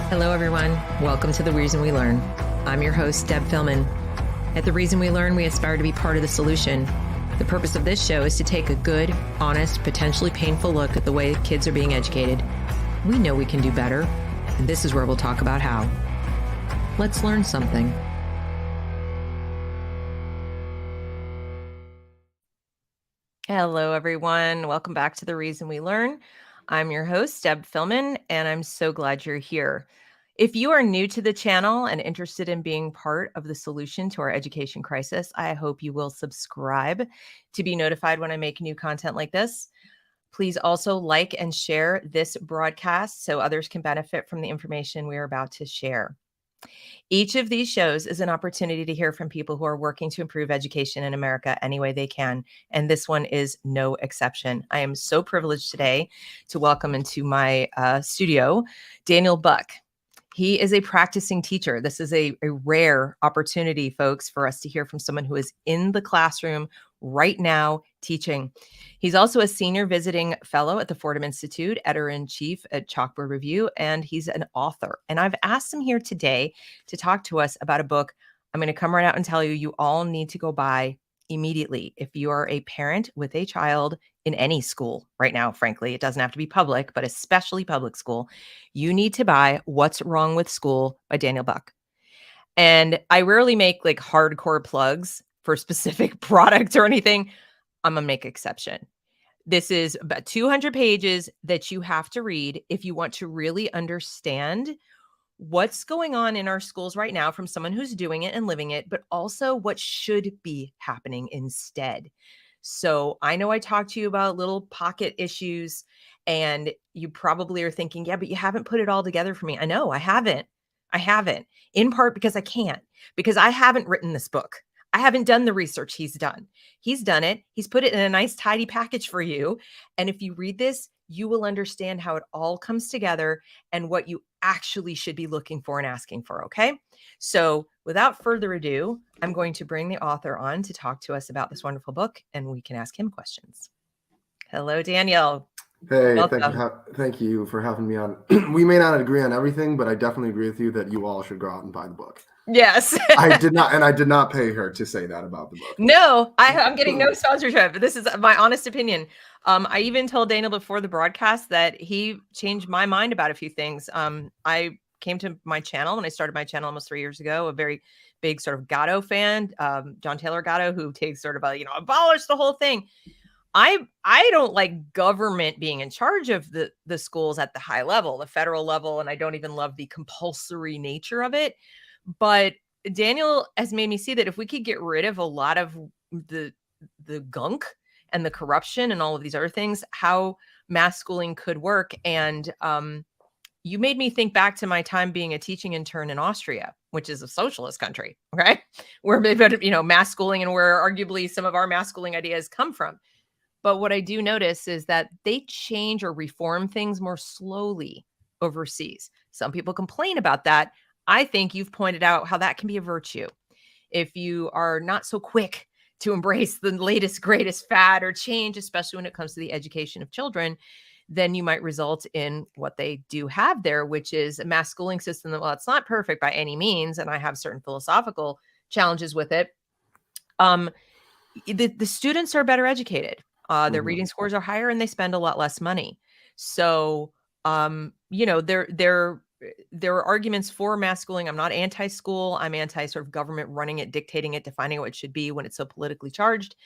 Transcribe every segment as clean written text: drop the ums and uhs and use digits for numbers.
Hello, everyone. Welcome to The Reason We Learn. I'm your host, Deb Philman. At The Reason We Learn, we aspire to be part of the solution. The purpose of this show is to take a good, honest, potentially painful look at the way kids are being educated. We know we can do better, and this is where we'll talk about how. Let's learn something. Hello, everyone. Welcome back to The Reason We Learn. I'm your host, Deb Philman, and I'm so glad you're here. If you are new to the channel and interested in being part of the solution to our education crisis, I hope you will subscribe to be notified when I make new content like this. Please also like and share this broadcast so others can benefit from the information we are about to share. Each of these shows is an opportunity to hear from people who are working to improve education in America any way they can, and this one is no exception. I am so privileged today to welcome into my studio Daniel Buck. He is a practicing teacher. This is a rare opportunity, folks, for us to hear from someone who is in the classroom right now teaching. He's also a senior visiting fellow at the Fordham Institute, editor-in-chief at Chalkboard Review, and he's an author. And I've asked him here today to talk to us about a book I'm going to come right out and tell you, you all need to go buy immediately. If you are a parent with a child in any school right now, frankly, it doesn't have to be public, but especially public school, you need to buy What's Wrong with School by Daniel Buck. And I rarely make like hardcore plugs for specific products or anything. I'm going to make exception. This is about 200 pages that you have to read if you want to really understand what's going on in our schools right now from someone who's doing it and living it, but also what should be happening instead. So I know I talked to you about little pocket issues and you probably are thinking, yeah, but you haven't put it all together for me. I know I haven't. In part because I can't, because I haven't written this book. I haven't done the research he's done. He's done it. He's put it in a nice, tidy package for you. And if you read this, you will understand how it all comes together and what you actually should be looking for and asking for, okay? So without further ado, I'm going to bring the author on to talk to us about this wonderful book, and we can ask him questions. Hello, Daniel. Hey, thank you for having me on. We may not agree on everything, but I definitely agree with you that you all should go out and buy the book. Yes. I did not pay her to say that about the book. No, I'm getting no sponsorship. This is my honest opinion. I even told Daniel before the broadcast that he changed my mind about a few things. I came to my channel when I started my channel almost 3 years ago, a very big sort of Gatto fan, John Taylor Gatto, who takes sort of a, abolish the whole thing. I don't like government being in charge of the schools at the high level, the federal level, and I don't even love the compulsory nature of it. But Daniel has made me see that if we could get rid of a lot of the gunk and the corruption and all of these other things, how mass schooling could work. And you made me think back to my time being a teaching intern in Austria, which is a socialist country, right? Where, mass schooling and where arguably some of our mass schooling ideas come from. But what I do notice is that they change or reform things more slowly overseas. Some people complain about that. I think you've pointed out how that can be a virtue. If you are not so quick to embrace the latest, greatest fad or change, especially when it comes to the education of children, then you might result in what they do have there, which is a mass schooling system that, well, it's not perfect by any means, and I have certain philosophical challenges with it. The students are better educated. Their reading scores are higher and they spend a lot less money. So, there are arguments for mass schooling. I'm not anti-school. I'm anti sort of government running it, dictating it, defining what it should be when it's so politically charged.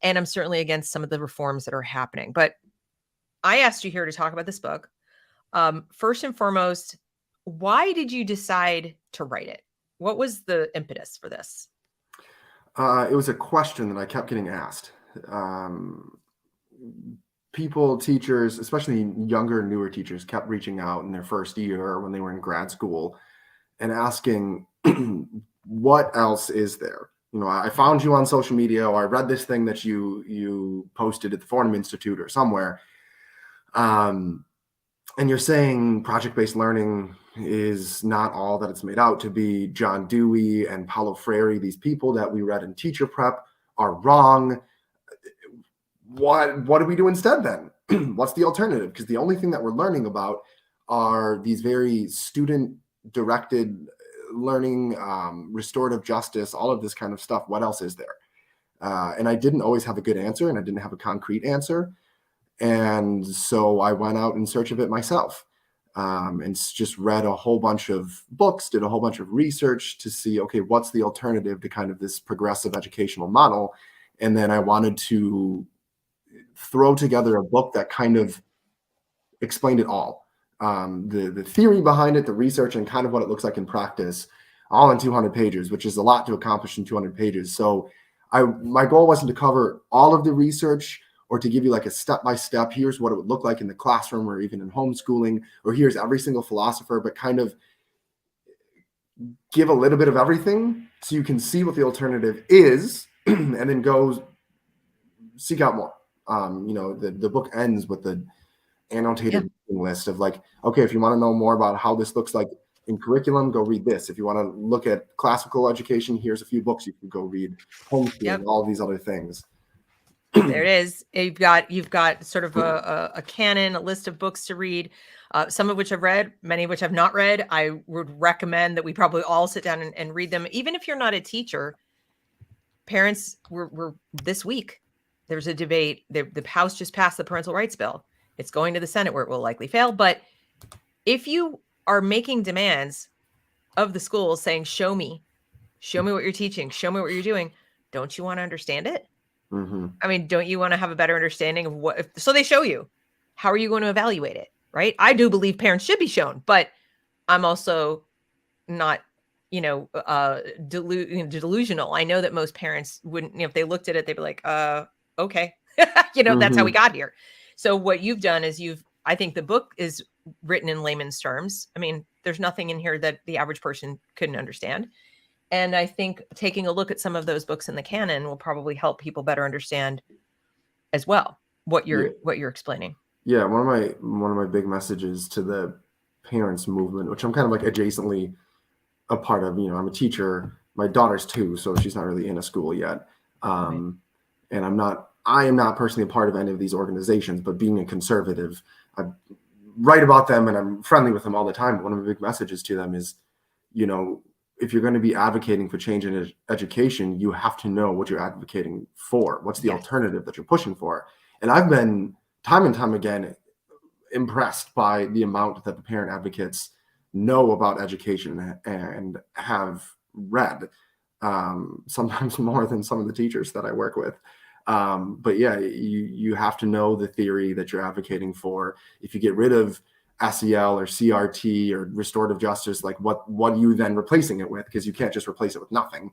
And I'm certainly against some of the reforms that are happening. But I asked you here to talk about this book. First and foremost, why did you decide to write it? What was the impetus for this? It was a question that I kept getting asked. People, teachers, especially younger, newer teachers, kept reaching out in their first year or when they were in grad school and asking, what else is there? I found you on social media, or I read this thing that you posted at the Fordham Institute or somewhere. And you're saying project-based learning is not all that it's made out to be. John Dewey and Paulo Freire, these people that we read in teacher prep, are wrong. What do we do instead then? What's the alternative? Because the only thing that we're learning about are these very student directed learning, restorative justice, all of this kind of stuff. What else is there? And I didn't always have a good answer, and I didn't have a concrete answer. And so I went out in search of it myself, and just read a whole bunch of books, did a whole bunch of research to see, okay, what's the alternative to kind of this progressive educational model? And then I wanted to throw together a book that kind of explained it all. The theory behind it, the research, and kind of what it looks like in practice, all in 200 pages, which is a lot to accomplish in 200 pages. So my goal wasn't to cover all of the research or to give you like a step-by-step, here's what it would look like in the classroom or even in homeschooling, or here's every single philosopher, but kind of give a little bit of everything so you can see what the alternative is and then go seek out more. The book ends with the annotated list of like, okay, if you want to know more about how this looks like in curriculum, go read this. If you want to look at classical education, here's a few books you can go read, homeschooling, all these other things. There it is. You've got sort of a canon, a list of books to read, some of which I've read, many of which I've not read. I would recommend that we probably all sit down and read them. Even if you're not a teacher, parents were this week, there's a debate. The House just passed the parental rights bill. It's going to the Senate where it will likely fail. But if you are making demands of the schools saying, show me what you're teaching, show me what you're doing, don't you want to understand it? Mm-hmm. I mean, don't you want to have a better understanding of so they show you, how are you going to evaluate it? Right. I do believe parents should be shown, but I'm also not, delusional. I know that most parents wouldn't, if they looked at it, they'd be like, okay, that's how we got here. So what you've done is I think the book is written in layman's terms. I mean, there's nothing in here that the average person couldn't understand. And I think taking a look at some of those books in the canon will probably help people better understand as well what you're explaining. Yeah, one of my big messages to the parents movement, which I'm kind of like adjacently a part of. I'm a teacher. My daughter's 2, so she's not really in a school yet. And I am not personally a part of any of these organizations, but being a conservative, I write about them and I'm friendly with them all the time. But one of my big messages to them is, if you're going to be advocating for change in education, you have to know what you're advocating for. What's the alternative that you're pushing for? And I've been time and time again impressed by the amount that the parent advocates know about education and have read, sometimes more than some of the teachers that I work with. But yeah, you have to know the theory that you're advocating for. If you get rid of SEL or CRT or restorative justice, like what are you then replacing it with? Because you can't just replace it with nothing.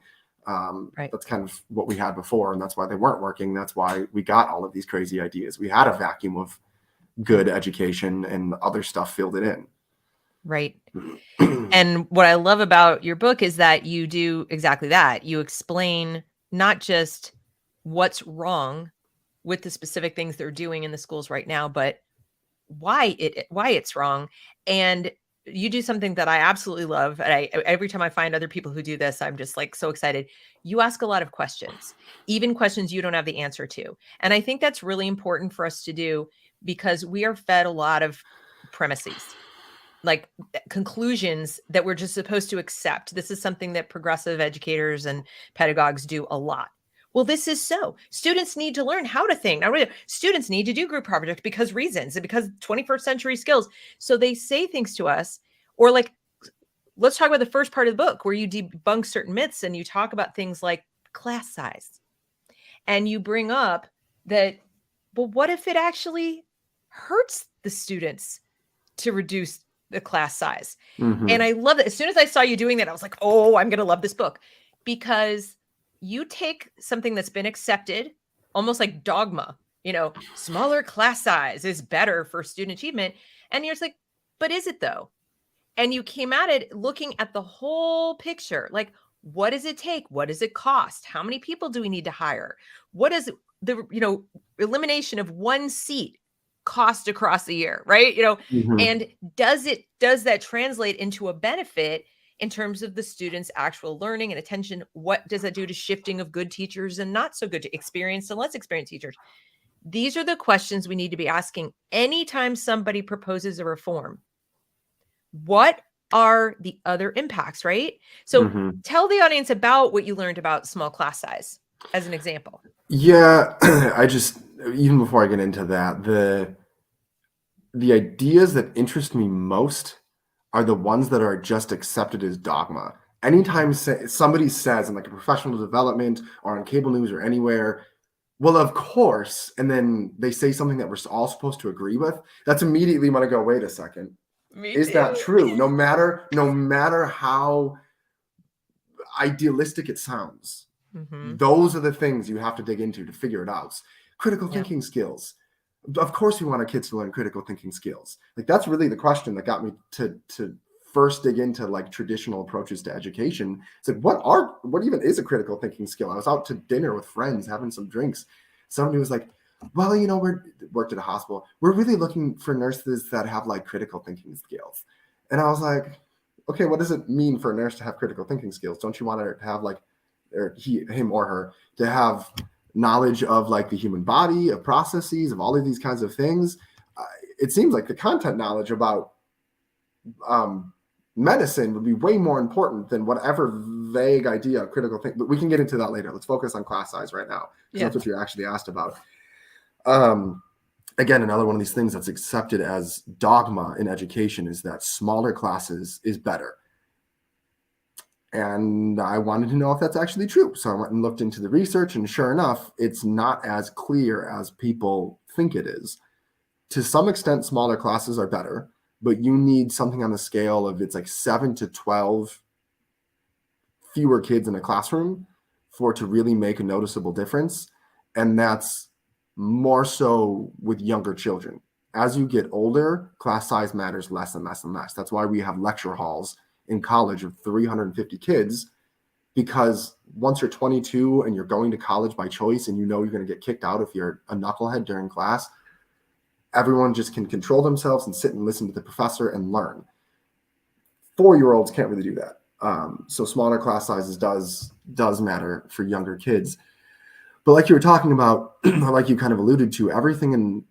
That's kind of what we had before, and that's why they weren't working. That's why we got all of these crazy ideas. We had a vacuum of good education and other stuff filled it in. Right. And what I love about your book is that you do exactly that. You explain not just what's wrong with the specific things they're doing in the schools right now, but why it's wrong. And you do something that I absolutely love. And every time I find other people who do this, I'm just like so excited. You ask a lot of questions, even questions you don't have the answer to. And I think that's really important for us to do because we are fed a lot of premises, like conclusions that we're just supposed to accept. This is something that progressive educators and pedagogues do a lot. Well, this is so. Students need to learn how to think. Now, students need to do group projects because reasons and because 21st century skills. So they say things to us, or like, let's talk about the first part of the book where you debunk certain myths and you talk about things like class size. And you bring up that, well, what if it actually hurts the students to reduce the class size? Mm-hmm. And I love it. As soon as I saw you doing that, I was like, oh, I'm going to love this book, because you take something that's been accepted, almost like dogma, smaller class size is better for student achievement. And you're just like, but is it though? And you came at it looking at the whole picture. Like, what does it take? What does it cost? How many people do we need to hire? What is the, elimination of one seat cost across the year, right? Mm-hmm. And does that translate into a benefit in terms of the students' actual learning and attention? What does that do to shifting of good teachers and not so good to experienced and less experienced teachers? These are the questions we need to be asking anytime somebody proposes a reform. what are the other impacts, right? So Mm-hmm. tell the audience about what you learned about small class size as an example. Yeah, even before I get into that, the ideas that interest me most are the ones that are just accepted as dogma. Anytime somebody says in like a professional development or on cable news or anywhere, well, of course, and then they say something that we're all supposed to agree with, that's immediately when I go, wait a second, Me is that too. true? No matter how idealistic it sounds, those are the things you have to dig into to figure it out. Critical thinking skills. Of course, we want our kids to learn critical thinking skills. Like that's really the question that got me to first dig into like traditional approaches to education. It's like, what even is a critical thinking skill? I was out to dinner with friends having some drinks. Somebody was like, well, we're worked at a hospital. We're really looking for nurses that have like critical thinking skills. And I was like, okay, what does it mean for a nurse to have critical thinking skills? Don't you want her to have like, or him or her to have knowledge of like the human body, of processes, of all of these kinds of things? It seems like the content knowledge about medicine would be way more important than whatever vague idea of critical thinking. But we can get into that later. Let's focus on class size right now, because that's what you actually asked about. Again, another one of these things that's accepted as dogma in education is that smaller classes is better. And I wanted to know if that's actually true. So I went and looked into the research, and sure enough, it's not as clear as people think it is. To some extent, smaller classes are better, but you need something on the scale of it's like 7 to 12 fewer kids in a classroom for it to really make a noticeable difference. And that's more so with younger children. As you get older, class size matters less and less and less. That's why we have lecture halls in college of 350 kids, because once you're 22 and you're going to college by choice and you're going to get kicked out if you're a knucklehead during class, everyone just can control themselves and sit and listen to the professor and learn. 4-year-olds can't really do that. So smaller class sizes does matter for younger kids. But like you were talking about, like you kind of alluded to, everything in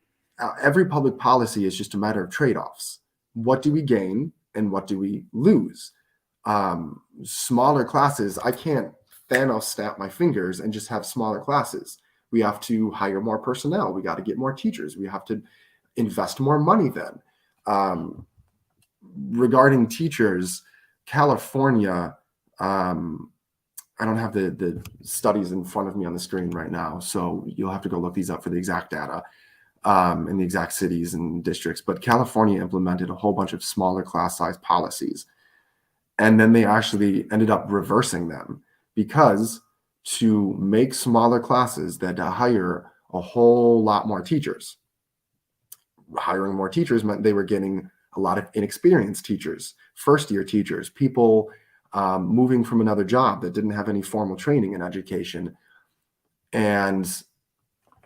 every public policy is just a matter of trade-offs. What do we gain and what do we lose? Smaller classes, I can't Thanos snap my fingers and just have smaller classes. We have to hire more personnel. We got to get more teachers. We have to invest more money then. Regarding teachers, California, I don't have the studies in front of me on the screen right now, so you'll have to go look these up for the exact data in the exact cities and districts. But California implemented a whole bunch of smaller class size policies. And then they actually ended up reversing them, because to make smaller classes, they had to hire a whole lot more teachers. Hiring more teachers meant they were getting a lot of inexperienced teachers, first-year teachers, people moving from another job that didn't have any formal training in education. And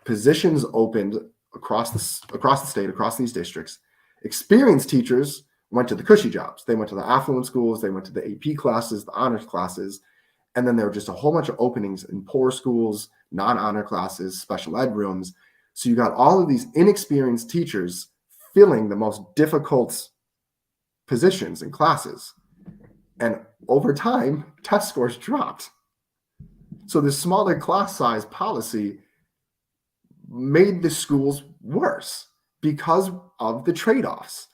positions opened across the state, across these districts. Experienced teachers went to the cushy jobs. They went to the affluent schools. They went to the AP classes, the honors classes. And then there were just a whole bunch of openings in poor schools, non-honor classes, special ed rooms. So you got all of these inexperienced teachers filling the most difficult positions in classes. And over time, test scores dropped. So the smaller class size policy made the schools worse because of the trade-offs.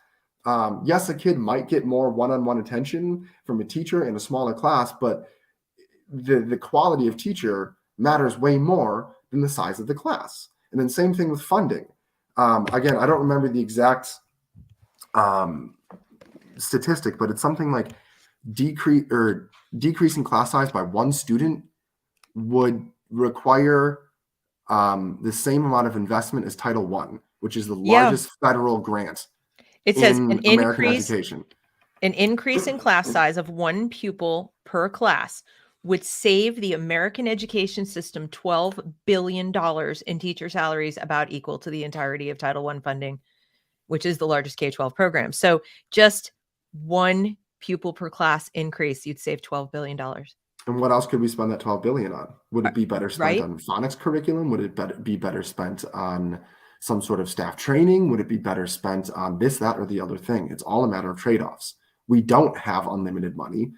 Yes, a kid might get more one-on-one attention from a teacher in a smaller class, but the quality of teacher matters way more than the size of the class. And then same thing with funding. Again, I don't remember the exact statistic, but it's something like decreasing class size by one student would require the same amount of investment as Title I, which is the largest federal grant. It says an American education. An increase in class size of one pupil per class would save the American education system $12 billion in teacher salaries, about equal to the entirety of Title I funding, which is the largest K-12 program. So just one pupil per class increase, you'd save $12 billion. And what else could we spend that $12 billion on? Would it be better spent on phonics curriculum? Would it be better spent on some sort of staff training? Would it be better spent on this, that, or the other thing? It's all a matter of trade-offs. We don't have unlimited money.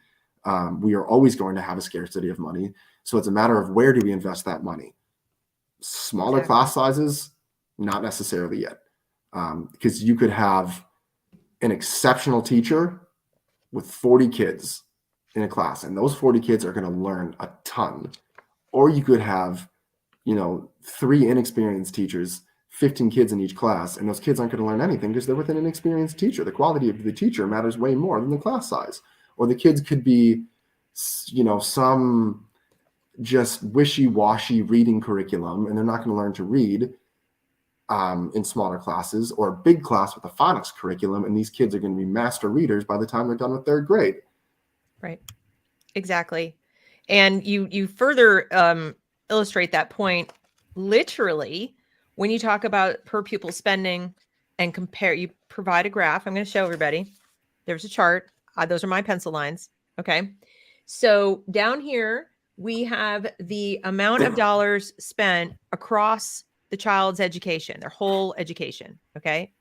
We are always going to have a scarcity of money. So it's a matter of where do we invest that money? Smaller class sizes, not necessarily yet. Because you could have an exceptional teacher with 40 kids in a class, and those 40 kids are going to learn a ton. Or you could have, 3 inexperienced teachers, 15 kids in each class, and those kids aren't going to learn anything because they're with an inexperienced teacher. The quality of the teacher matters way more than the class size. Or the kids could be, some just wishy-washy reading curriculum, and they're not going to learn to read in smaller classes, or a big class with a phonics curriculum, and these kids are going to be master readers by the time they're done with 3rd grade. Right. Exactly. And you further illustrate that point literally when you talk about per pupil spending and compare. You provide a graph. I'm going to show everybody. There's a chart. Those are my pencil lines. Okay. So down here, we have the amount of dollars spent across the child's education, their whole education. Okay.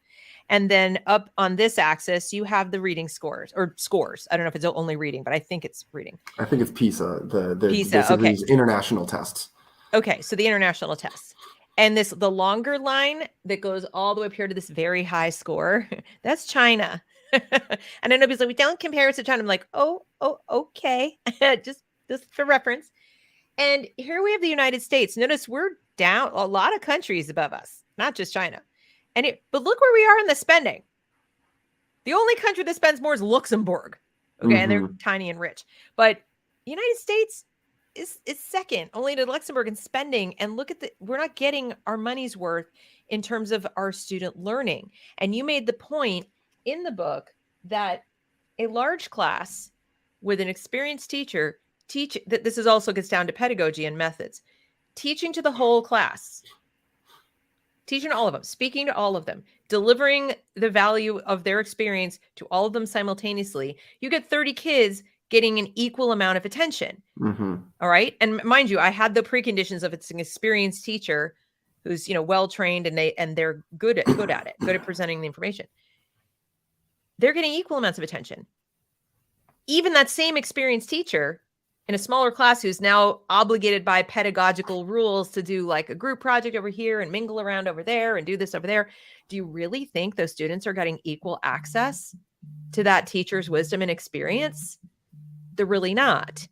And then up on this axis, you have the reading scores or scores. I don't know if it's only reading, but I think it's reading. I think it's PISA. PISA. Okay. These international tests. Okay. So the international tests. And the longer line that goes all the way up here to this very high score, that's China. And I know people's like, we don't compare us to China. I'm like, oh, okay. just for reference. And here we have the United States. Notice we're down a lot of countries above us, not just China. But look where we are in the spending. The only country that spends more is Luxembourg. Okay. Mm-hmm. And they're tiny and rich. But the United States is second only to Luxembourg in spending. And look at we're not getting our money's worth in terms of our student learning. And you made the point in the book that a large class with an experienced teacher that this is also gets down to pedagogy and methods, teaching to the whole class, teaching to all of them, speaking to all of them, delivering the value of their experience to all of them simultaneously. You get 30 kids getting an equal amount of attention. Mm-hmm. All right. And mind you, I had the preconditions of it's an experienced teacher who's, well-trained and they're good at it, good at presenting the information. They're getting equal amounts of attention. Even that same experienced teacher in a smaller class who's now obligated by pedagogical rules to do like a group project over here and mingle around over there and do this over there. Do you really think those students are getting equal access to that teacher's wisdom and experience? They're really not.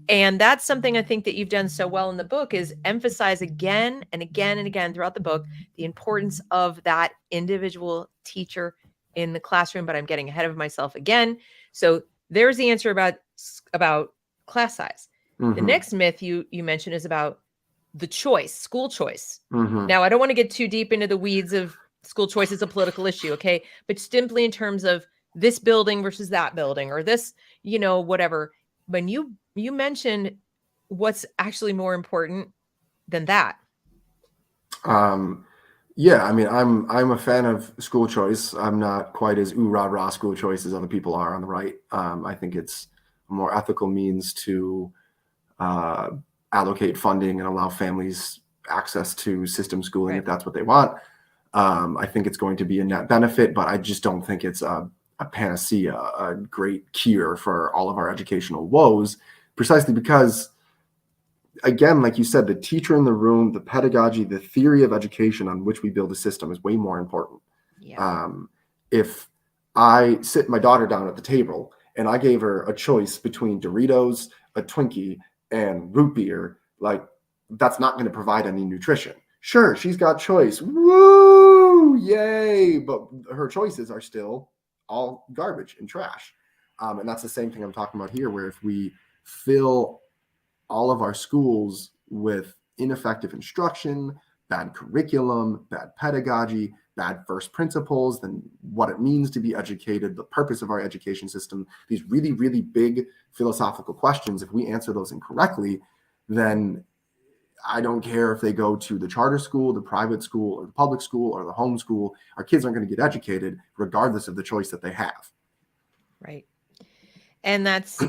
And that's something I think that you've done so well in the book is emphasize again and again and again throughout the book, the importance of that individual teacher in the classroom. But I'm getting ahead of myself again. So there's the answer about class size. Mm-hmm. The next myth you mentioned is about the choice, school choice. Mm-hmm. Now, I don't want to get too deep into the weeds of school choice as a political issue, okay? But simply in terms of this building versus that building or this, whatever. When you mentioned what's actually more important than that. Yeah, I mean, I'm a fan of school choice. I'm not quite as rah school choice as other people are on the right. I think it's a more ethical means to allocate funding and allow families access to system schooling if that's what they want. I think it's going to be a net benefit, but I just don't think it's a panacea, a great cure for all of our educational woes, precisely because, again, like you said, the teacher in the room, the pedagogy, the theory of education on which we build a system is way more important. Yeah. If I sit my daughter down at the table and I gave her a choice between Doritos, a Twinkie, and root beer, like that's not going to provide any nutrition. Sure, she's got choice. Woo! Yay! But her choices are still all garbage and trash. And that's the same thing I'm talking about here, where if we fill all of our schools with ineffective instruction, bad curriculum, bad pedagogy, bad first principles, then what it means to be educated, the purpose of our education system, these really, really big philosophical questions, if we answer those incorrectly, then I don't care if they go to the charter school, the private school, or the public school, or the home school, our kids aren't going to get educated regardless of the choice that they have. Right. And that's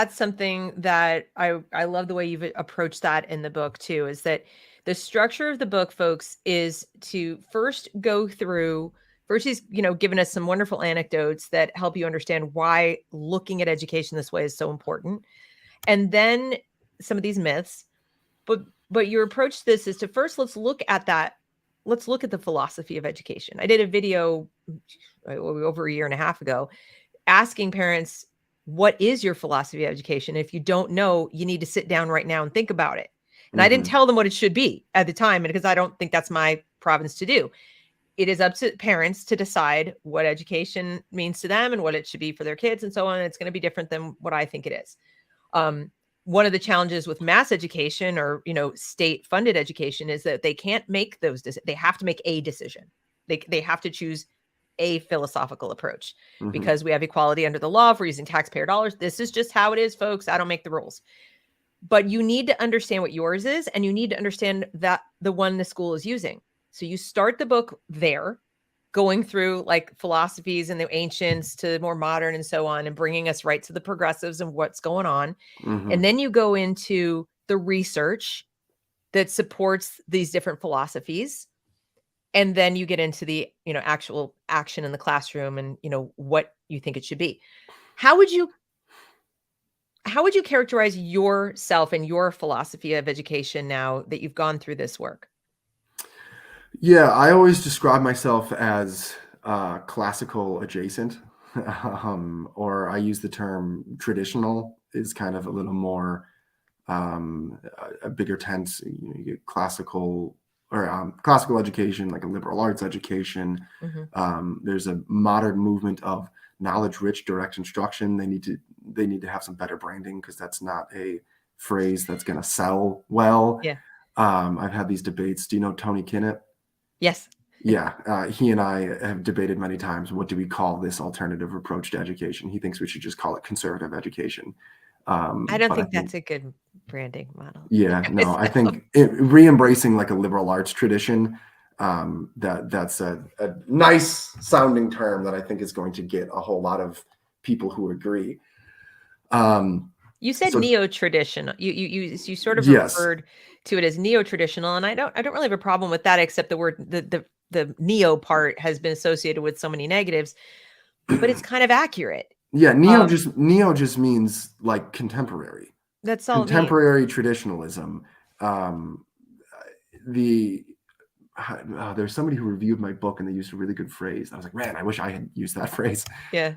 something that I love the way you've approached that in the book too, is that the structure of the book, folks, is to first go through First, she's, given us some wonderful anecdotes that help you understand why looking at education this way is so important. And then some of these myths. But your approach to this is to first, let's look at the philosophy of education. I did a video over a year and a half ago asking parents, what is your philosophy of education? If you don't know, you need to sit down right now and think about it. And I didn't tell them what it should be at the time, because I don't think that's my province to do. It is up to parents to decide what education means to them and what it should be for their kids and so on. It's going to be different than what I think it is. One of the challenges with mass education or, state funded education is that they can't make those decisions. They have to make a decision. They have to choose a philosophical approach because we have equality under the law. If we're using taxpayer dollars, this is just how it is, folks. I don't make the rules. But you need to understand what yours is, and you need to understand that the one the school is using. So you start the book there, going through like philosophies and the ancients to more modern and so on, and bringing us right to the progressives and what's going on. And then you go into the research that supports these different philosophies. And then you get into the, actual action in the classroom and, what you think it should be. How would you characterize yourself and your philosophy of education now that you've gone through this work? Yeah, I always describe myself as classical adjacent, or I use the term traditional is kind of a little more a bigger tense. You get classical or classical education, like a liberal arts education. There's a modern movement of knowledge-rich direct instruction. They need to have some better branding, because that's not a phrase that's going to sell well. Yeah. I've had these debates. Do you know Tony Kinnett? Yes. Yeah. He and I have debated many times, what do we call this alternative approach to education? He thinks we should just call it conservative education. I don't think that's a good branding model. Yeah, no, I think re-embracing like a liberal arts tradition, that's a nice sounding term that I think is going to get a whole lot of people who agree. You said neo-traditional. You sort of Yes. referred to it as neo-traditional, and I don't really have a problem with that, except the word the neo part has been associated with so many negatives, but it's kind of accurate. Yeah, neo just means like contemporary. That's all. Contemporary traditionalism. There's somebody who reviewed my book and they used a really good phrase. I was like, man, I wish I had used that phrase. Yeah.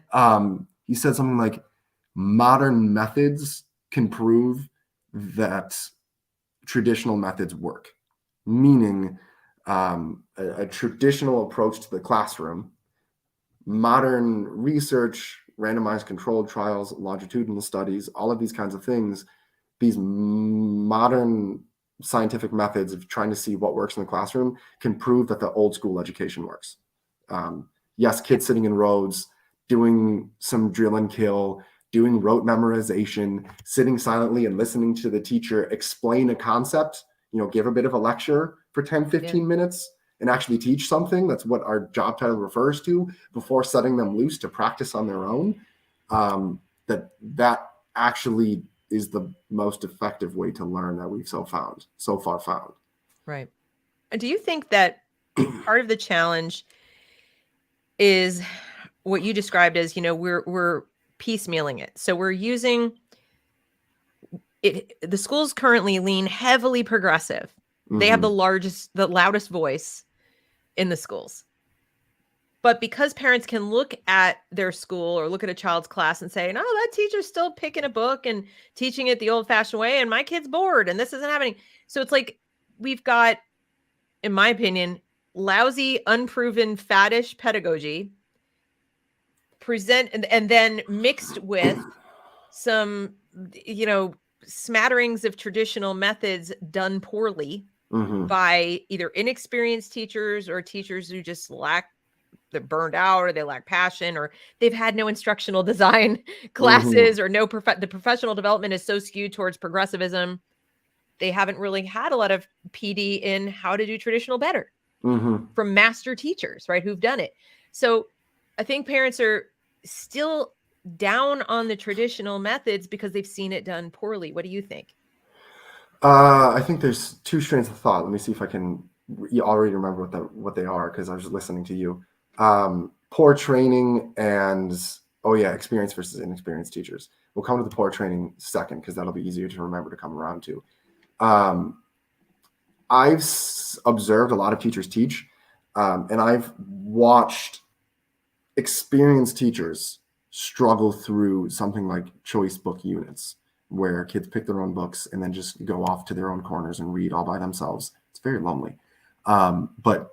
He said something like, modern methods can prove that traditional methods work, meaning a traditional approach to the classroom, modern research, randomized controlled trials, longitudinal studies, all of these kinds of things, these modern scientific methods of trying to see what works in the classroom can prove that the old school education works. Yes, kids sitting in rows, doing some drill and kill, doing rote memorization, sitting silently and listening to the teacher explain a concept, give a bit of a lecture for 10, 15 minutes and actually teach something. That's what our job title refers to, before setting them loose to practice on their own. That actually is the most effective way to learn that we've so far found. Right. Do you think that part of the challenge is what you described as, we're piecemealing it. So we're using it. The schools currently lean heavily progressive. They have the loudest voice in the schools. But because parents can look at their school or look at a child's class and say, no, that teacher's still picking a book and teaching it the old-fashioned way, and my kid's bored and this isn't happening. So it's like we've got, in my opinion, lousy, unproven, faddish pedagogy and then mixed with some, smatterings of traditional methods done poorly by either inexperienced teachers or teachers who just they're burned out, or they lack passion, or they've had no instructional design classes, or the professional development is so skewed towards progressivism. They haven't really had a lot of PD in how to do traditional better from master teachers, right, who've done it. So I think parents are still down on the traditional methods because they've seen it done poorly. What do you think? I think there's two strains of thought. Let me see if I can already remember what they are, because I was just listening to you. Poor training and, experienced versus inexperienced teachers. We'll come to the poor training second because that'll be easier to remember to come around to. I've observed a lot of teachers teach, and I've watched experienced teachers struggle through something like choice book units, where kids pick their own books and then just go off to their own corners and read all by themselves. It's very lonely. But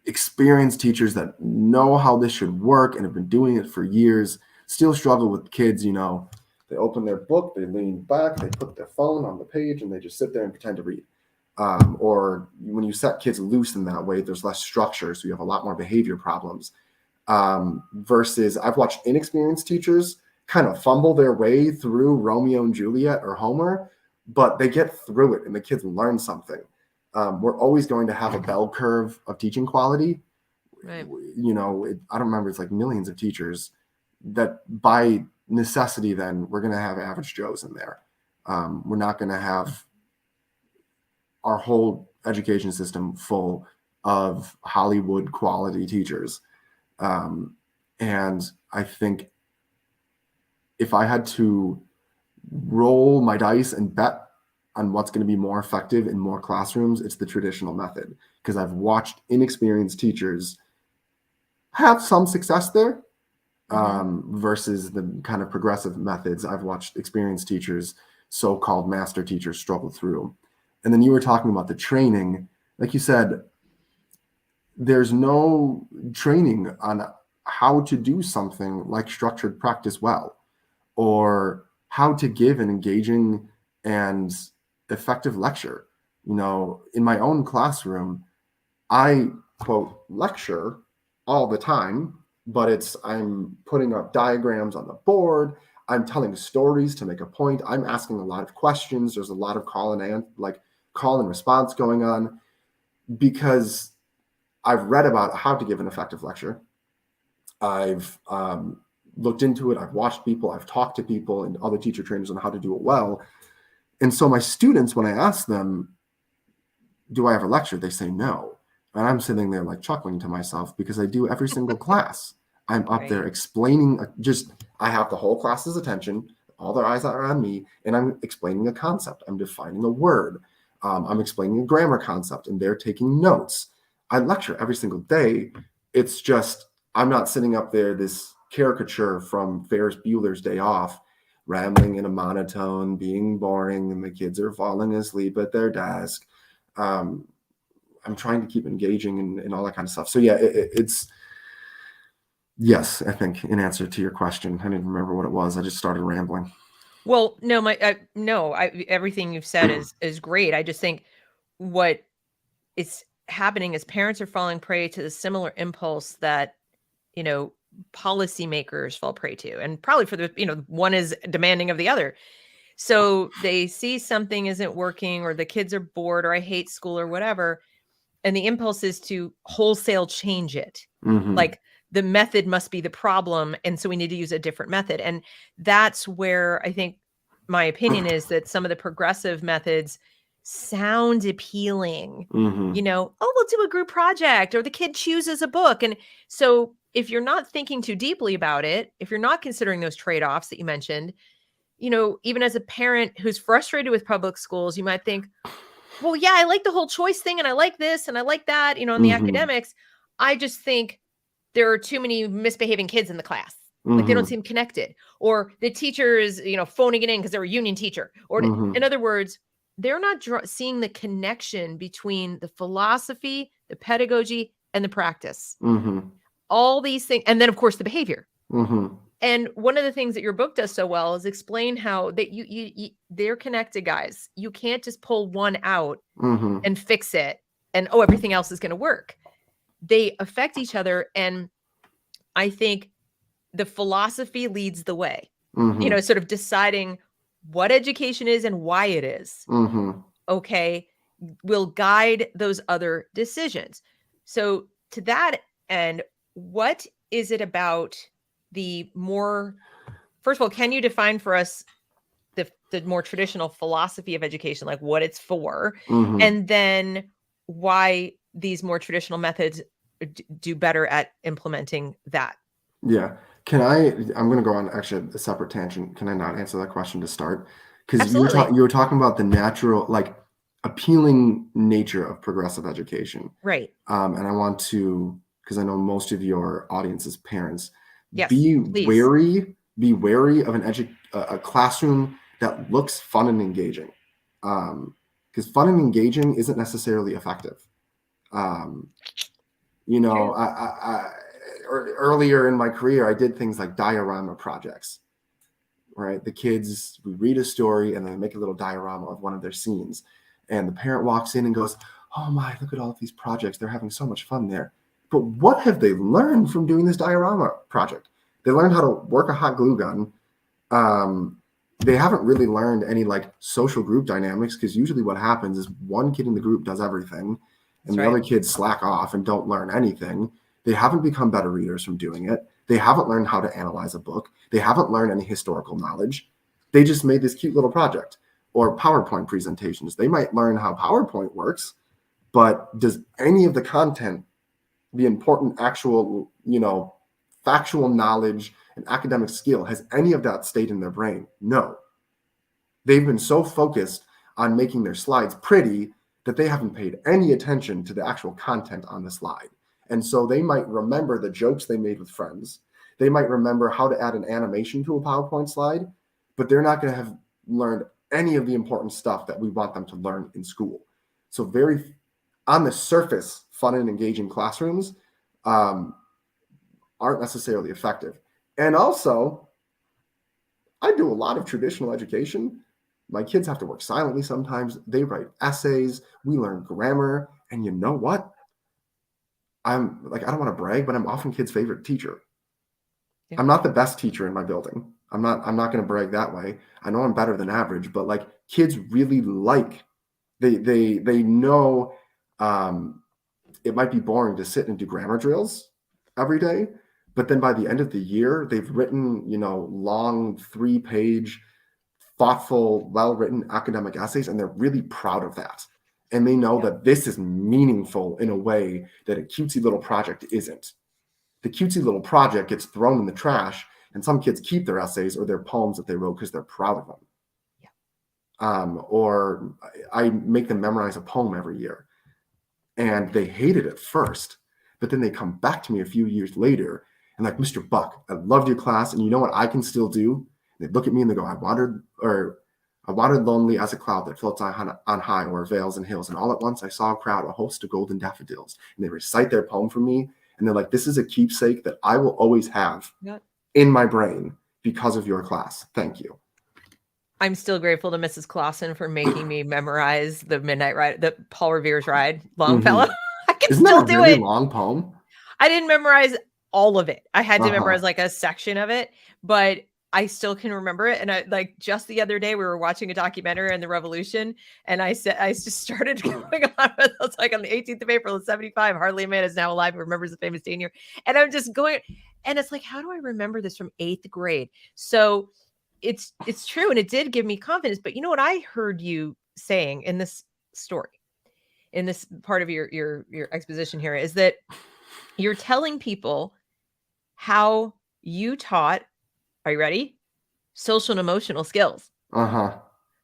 experienced teachers that know how this should work and have been doing it for years still struggle with kids. They open their book, they lean back, they put their phone on the page, and they just sit there and pretend to read. Or when you set kids loose in that way, there's less structure, so you have a lot more behavior problems. Versus I've watched inexperienced teachers kind of fumble their way through Romeo and Juliet or Homer, but they get through it and the kids learn something. We're always going to have a bell curve of teaching quality. Right. I don't remember, it's like millions of teachers that by necessity, then we're going to have average Joes in there. We're not going to have our whole education system full of Hollywood quality teachers. And I think if I had to roll my dice and bet on what's going to be more effective in more classrooms, it's the traditional method, because I've watched inexperienced teachers have some success there. Versus the kind of progressive methods I've watched experienced teachers, so-called master teachers, struggle through. And then you were talking about the training. Like you said, there's no training on how to do something like structured practice well, or how to give an engaging and effective lecture. In my own classroom, I quote lecture all the time, but I'm putting up diagrams on the board. I'm telling stories to make a point. I'm asking a lot of questions. There's a lot of call and response going on, because I've read about how to give an effective lecture. I've looked into it. I've watched people. I've talked to people and other teacher trainers on how to do it well. And so my students, when I ask them, do I have a lecture? They say no. And I'm sitting there like chuckling to myself, because I do every single class. I'm up there explaining, I have the whole class's attention, all their eyes are on me, and I'm explaining a concept. I'm defining a word. I'm explaining a grammar concept, and they're taking notes. I lecture every single day. It's just, I'm not sitting up there, this caricature from Ferris Bueller's Day Off, rambling in a monotone, being boring, and the kids are falling asleep at their desk. I'm trying to keep engaging and all that kind of stuff. So yeah, it's yes, I think in answer to your question. I didn't remember what it was. I just started rambling. Well, no, everything you've said is great. I just think what is happening is parents are falling prey to the similar impulse that, policymakers fall prey to, and probably for one is demanding of the other. So they see something isn't working, or the kids are bored, or I hate school, or whatever. And the impulse is to wholesale change it. Like the method must be the problem. And so we need to use a different method. And that's where I think my opinion is that some of the progressive methods sound appealing. We'll do a group project, or the kid chooses a book. And so if you're not thinking too deeply about it, if you're not considering those trade-offs that you mentioned, even as a parent who's frustrated with public schools, you might think, well, yeah, I like the whole choice thing, and I like this, and I like that, in the academics. I just think there are too many misbehaving kids in the class. Like they don't seem connected, or the teacher is, phoning it in because they're a union teacher, or in other words, they're not seeing the connection between the philosophy, the pedagogy, and the practice. All these things. And then of course the behavior. And one of the things that your book does so well is explain how that you they're connected, guys. You can't just pull one out and fix it and everything else is going to work. They affect each other. And I think the philosophy leads the way, sort of deciding what education is and why it is. Okay, will guide those other decisions. So to that end, what is it about the more, first of all, can you define for us the more traditional philosophy of education, like what it's for, and then why these more traditional methods do better at implementing that. Yeah. I'm going to go on actually a separate tangent. Can I not answer that question to start? Because Absolutely. you were talking about the natural, like appealing nature of progressive education. Right. And I want to, because I know most of your audience is parents, Yes, be please. wary of a classroom that looks fun and engaging. Because fun and engaging isn't necessarily effective. You know, True. earlier in my career, I did things like diorama projects, right? The kids, we read a story and then make a little diorama of one of their scenes. And the parent walks in and goes, "Oh my, look at all of these projects. They're having so much fun there." But what have they learned from doing this diorama project? They learned how to work a hot glue gun. They haven't really learned any like social group dynamics, because usually what happens is one kid in the group does everything and the other kids slack off and don't learn anything. They haven't become better readers from doing it. They haven't learned how to analyze a book. They haven't learned any historical knowledge. They just made this cute little project. Or PowerPoint presentations. They might learn how PowerPoint works, but does any of the content, the important actual, factual knowledge and academic skill, has any of that stayed in their brain? No. They've been so focused on making their slides pretty that they haven't paid any attention to the actual content on the slide. And so they might remember the jokes they made with friends. They might remember how to add an animation to a PowerPoint slide, but they're not going to have learned any of the important stuff that we want them to learn in school. So very, on the surface, fun and engaging classrooms aren't necessarily effective. And also, I do a lot of traditional education. My kids have to work silently sometimes. They write essays. We learn grammar. And you know what? I don't want to brag, but I'm often kids' favorite teacher. Yeah. I'm not the best teacher in my building. I'm not going to brag that way. I know I'm better than average, but like kids really they know it might be boring to sit and do grammar drills every day, but then by the end of the year, they've written, long 3-page, thoughtful, well-written academic essays, and they're really proud of that. And they know that this is meaningful in a way that a cutesy little project isn't. The cutesy little project gets thrown in the trash, and some kids keep their essays or their poems that they wrote because they're proud of them. Or I make them memorize a poem every year. And they hate it at first, but then they come back to me a few years later and like, "Mr. Buck, I loved your class, and you know what I can still do?" And they look at me and they go, I wandered lonely as a cloud that floats on high o'er vales and hills, and all at once I saw a crowd, a host of golden daffodils." And they recite their poem for me, and they're like, "This is a keepsake that I will always have in my brain because of your class. Thank you." I'm still grateful to Mrs. Clausen for making me memorize the Midnight Ride, the Paul Revere's Ride, Longfellow. I can Isn't still that a do really it. long poem? I didn't memorize all of it. I had to memorize like a section of it, but I still can remember it. And I like just the other day we were watching a documentary on the Revolution, and I just started going on with it. It's like on the 18th of April of 75, hardly a man is now alive who remembers the famous day year. And I'm just going, and it's like, how do I remember this from 8th grade? So it's true, and it did give me confidence. But you know what I heard you saying in this story, in this part of your exposition here, is that you're telling people how you taught, are you ready? Social and emotional skills.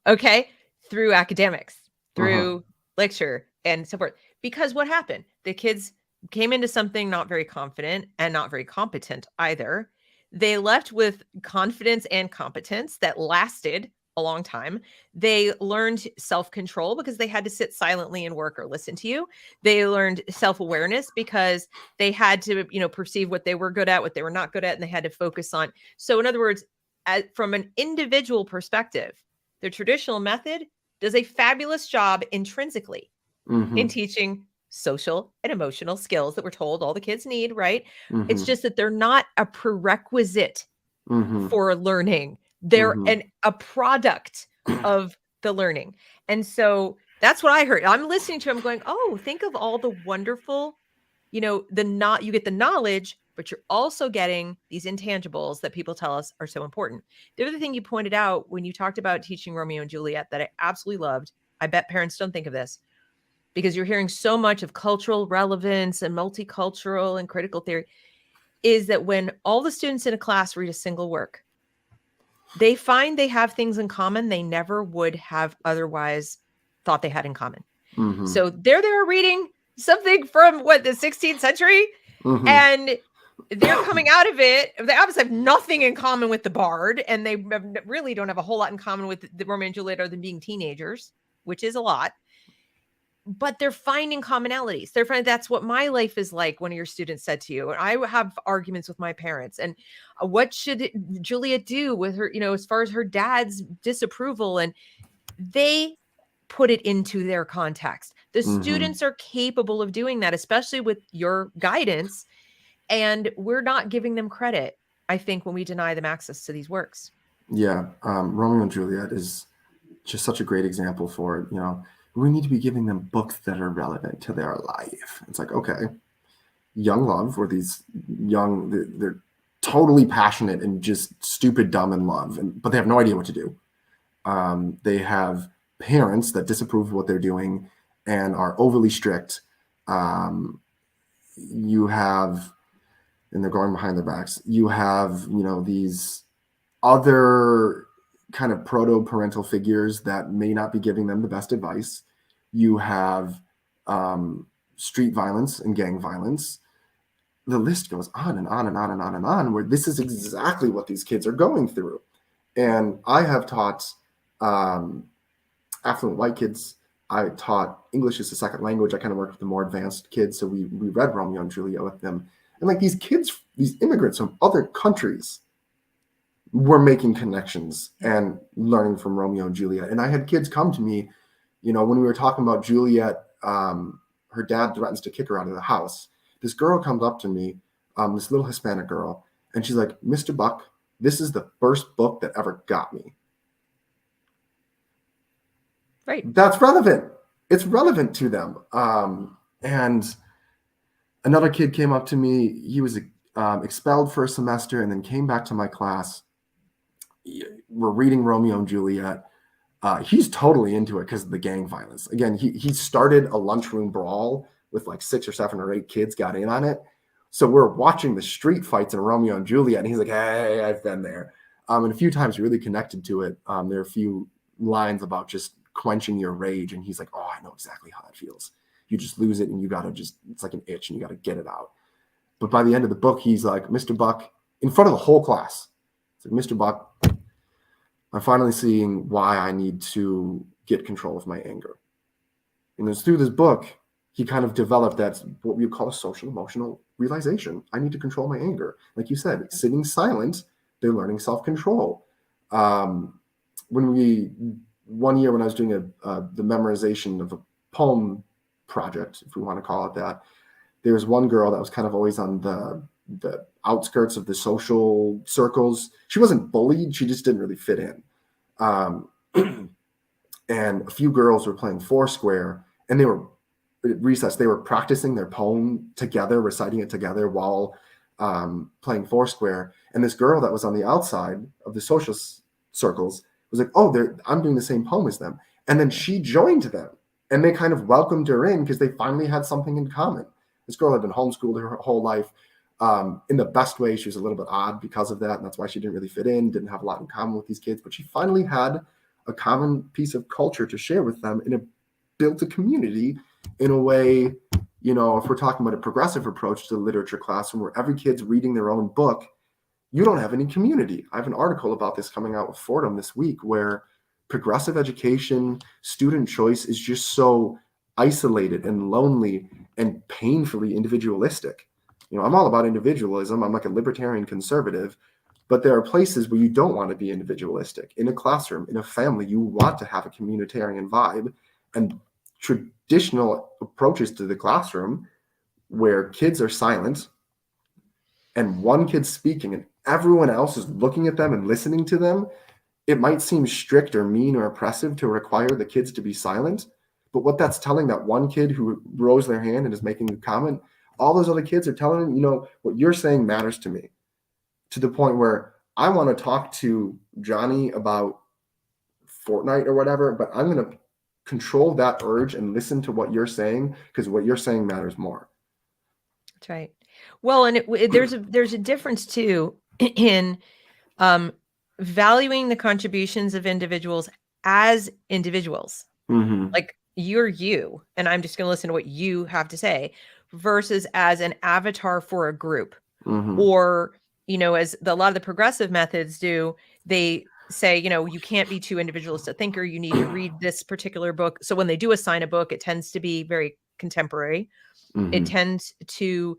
Okay. Through academics, through lecture and so forth. Because what happened? The kids came into something not very confident and not very competent either. They left with confidence and competence that lasted a long time. They learned self-control because they had to sit silently and work or listen to you. They learned self-awareness because they had to, perceive what they were good at, what they were not good at, and they had to focus on. So in other words, from an individual perspective, the traditional method does a fabulous job intrinsically in teaching social and emotional skills that we're told all the kids need, right? It's just that they're not a prerequisite for learning. They're a product of the learning. And so that's what I heard. I'm listening to them going, oh, think of all the wonderful, you get the knowledge, but you're also getting these intangibles that people tell us are so important. The other thing you pointed out when you talked about teaching Romeo and Juliet that I absolutely loved, I bet parents don't think of this. because you're hearing so much of cultural relevance and multicultural and critical theory, is that when all the students in a class read a single work, they find they have things in common they never would have otherwise thought they had in common. Mm-hmm. So they're reading something from the 16th century, Mm-hmm. and they're coming out of it. They obviously have nothing in common with the Bard, and they really don't have a whole lot in common with the Romeo and Juliet other than being teenagers, which is a lot. But they're finding commonalities. They're finding that's what my life is like. One of your students said to you, and I have arguments with my parents. And what should Juliet do with her, as far as her dad's disapproval? And they put it into their context. The students are capable of doing that, especially with your guidance. And we're not giving them credit, I think, when we deny them access to these works. Yeah. Romeo and Juliet is just such a great example for it. We need to be giving them books that are relevant to their life. It's like, okay, young love, or these they're totally passionate and just stupid, dumb in love, but they have no idea what to do. They have parents that disapprove of what they're doing and are overly strict. You have, and they're going behind their backs. You have, these other kind of proto-parental figures that may not be giving them the best advice. You have street violence and gang violence. The list goes on and on and on and on and on, where this is exactly what these kids are going through. And I have taught affluent white kids. I taught English as a second language. I kind of worked with the more advanced kids. So we read Romeo and Juliet with them. And like these kids, these immigrants from other countries, were making connections and learning from Romeo and Juliet. And I had kids come to me, when we were talking about Juliet, her dad threatens to kick her out of the house. This girl comes up to me, this little Hispanic girl, and she's like, "Mr. Buck, this is the first book that ever got me." Right. That's relevant. It's relevant to them. And another kid came up to me. He was expelled for a semester and then came back to my class. We're reading Romeo and Juliet. He's totally into it because of the gang violence. Again, he started a lunchroom brawl with like 6 or 7 or 8 kids got in on it. So we're watching the street fights in Romeo and Juliet, and he's like, "Hey, I've been there." And a few times we really connected to it. There are a few lines about just quenching your rage, and he's like, "Oh, I know exactly how that feels. You just lose it, and you gotta it's like an itch, and you gotta get it out." But by the end of the book, he's like, "Mr. Buck," in front of the whole class. It's like, "Mr. Buck, I'm finally seeing why I need to get control of my anger." And it's through this book, he kind of developed that, what we would call a social emotional realization. I need to control my anger. Like you said, sitting silent, they're learning self-control. One year when I was doing the memorization of a poem project, if we want to call it that, there was one girl that was kind of always on the outskirts of the social circles. She wasn't bullied, she just didn't really fit in. And a few girls were playing Foursquare, and they were at recess, they were practicing their poem together, reciting it together while playing Foursquare. And this girl that was on the outside of the social circles was like, "Oh, I'm doing the same poem as them." And then she joined them, and they kind of welcomed her in because they finally had something in common. This girl had been homeschooled her whole life. In the best way, she was a little bit odd because of that, and that's why she didn't really fit in, didn't have a lot in common with these kids, but she finally had a common piece of culture to share with them, and it built a community in a way, if we're talking about a progressive approach to the literature classroom where every kid's reading their own book, you don't have any community. I have an article about this coming out with Fordham this week, where progressive education, student choice is just so isolated and lonely and painfully individualistic. I'm all about individualism. I'm like a libertarian conservative, but there are places where you don't want to be individualistic. In a classroom, in a family, you want to have a communitarian vibe, and traditional approaches to the classroom where kids are silent and one kid's speaking and everyone else is looking at them and listening to them, it might seem strict or mean or oppressive to require the kids to be silent. But what that's telling that one kid who rose their hand and is making a comment, all those other kids are telling them, what you're saying matters to me, to the point where I want to talk to Johnny about Fortnite or whatever, but I'm going to control that urge and listen to what you're saying, because what you're saying matters more. That's right. Well, and there's a difference too in valuing the contributions of individuals as individuals. Like you're you, and I'm just going to listen to what you have to say, versus as an avatar for a group. Or, as a lot of the progressive methods do, they say, you can't be too individualistic a thinker. You need to read this particular book. So when they do assign a book, it tends to be very contemporary. It tends to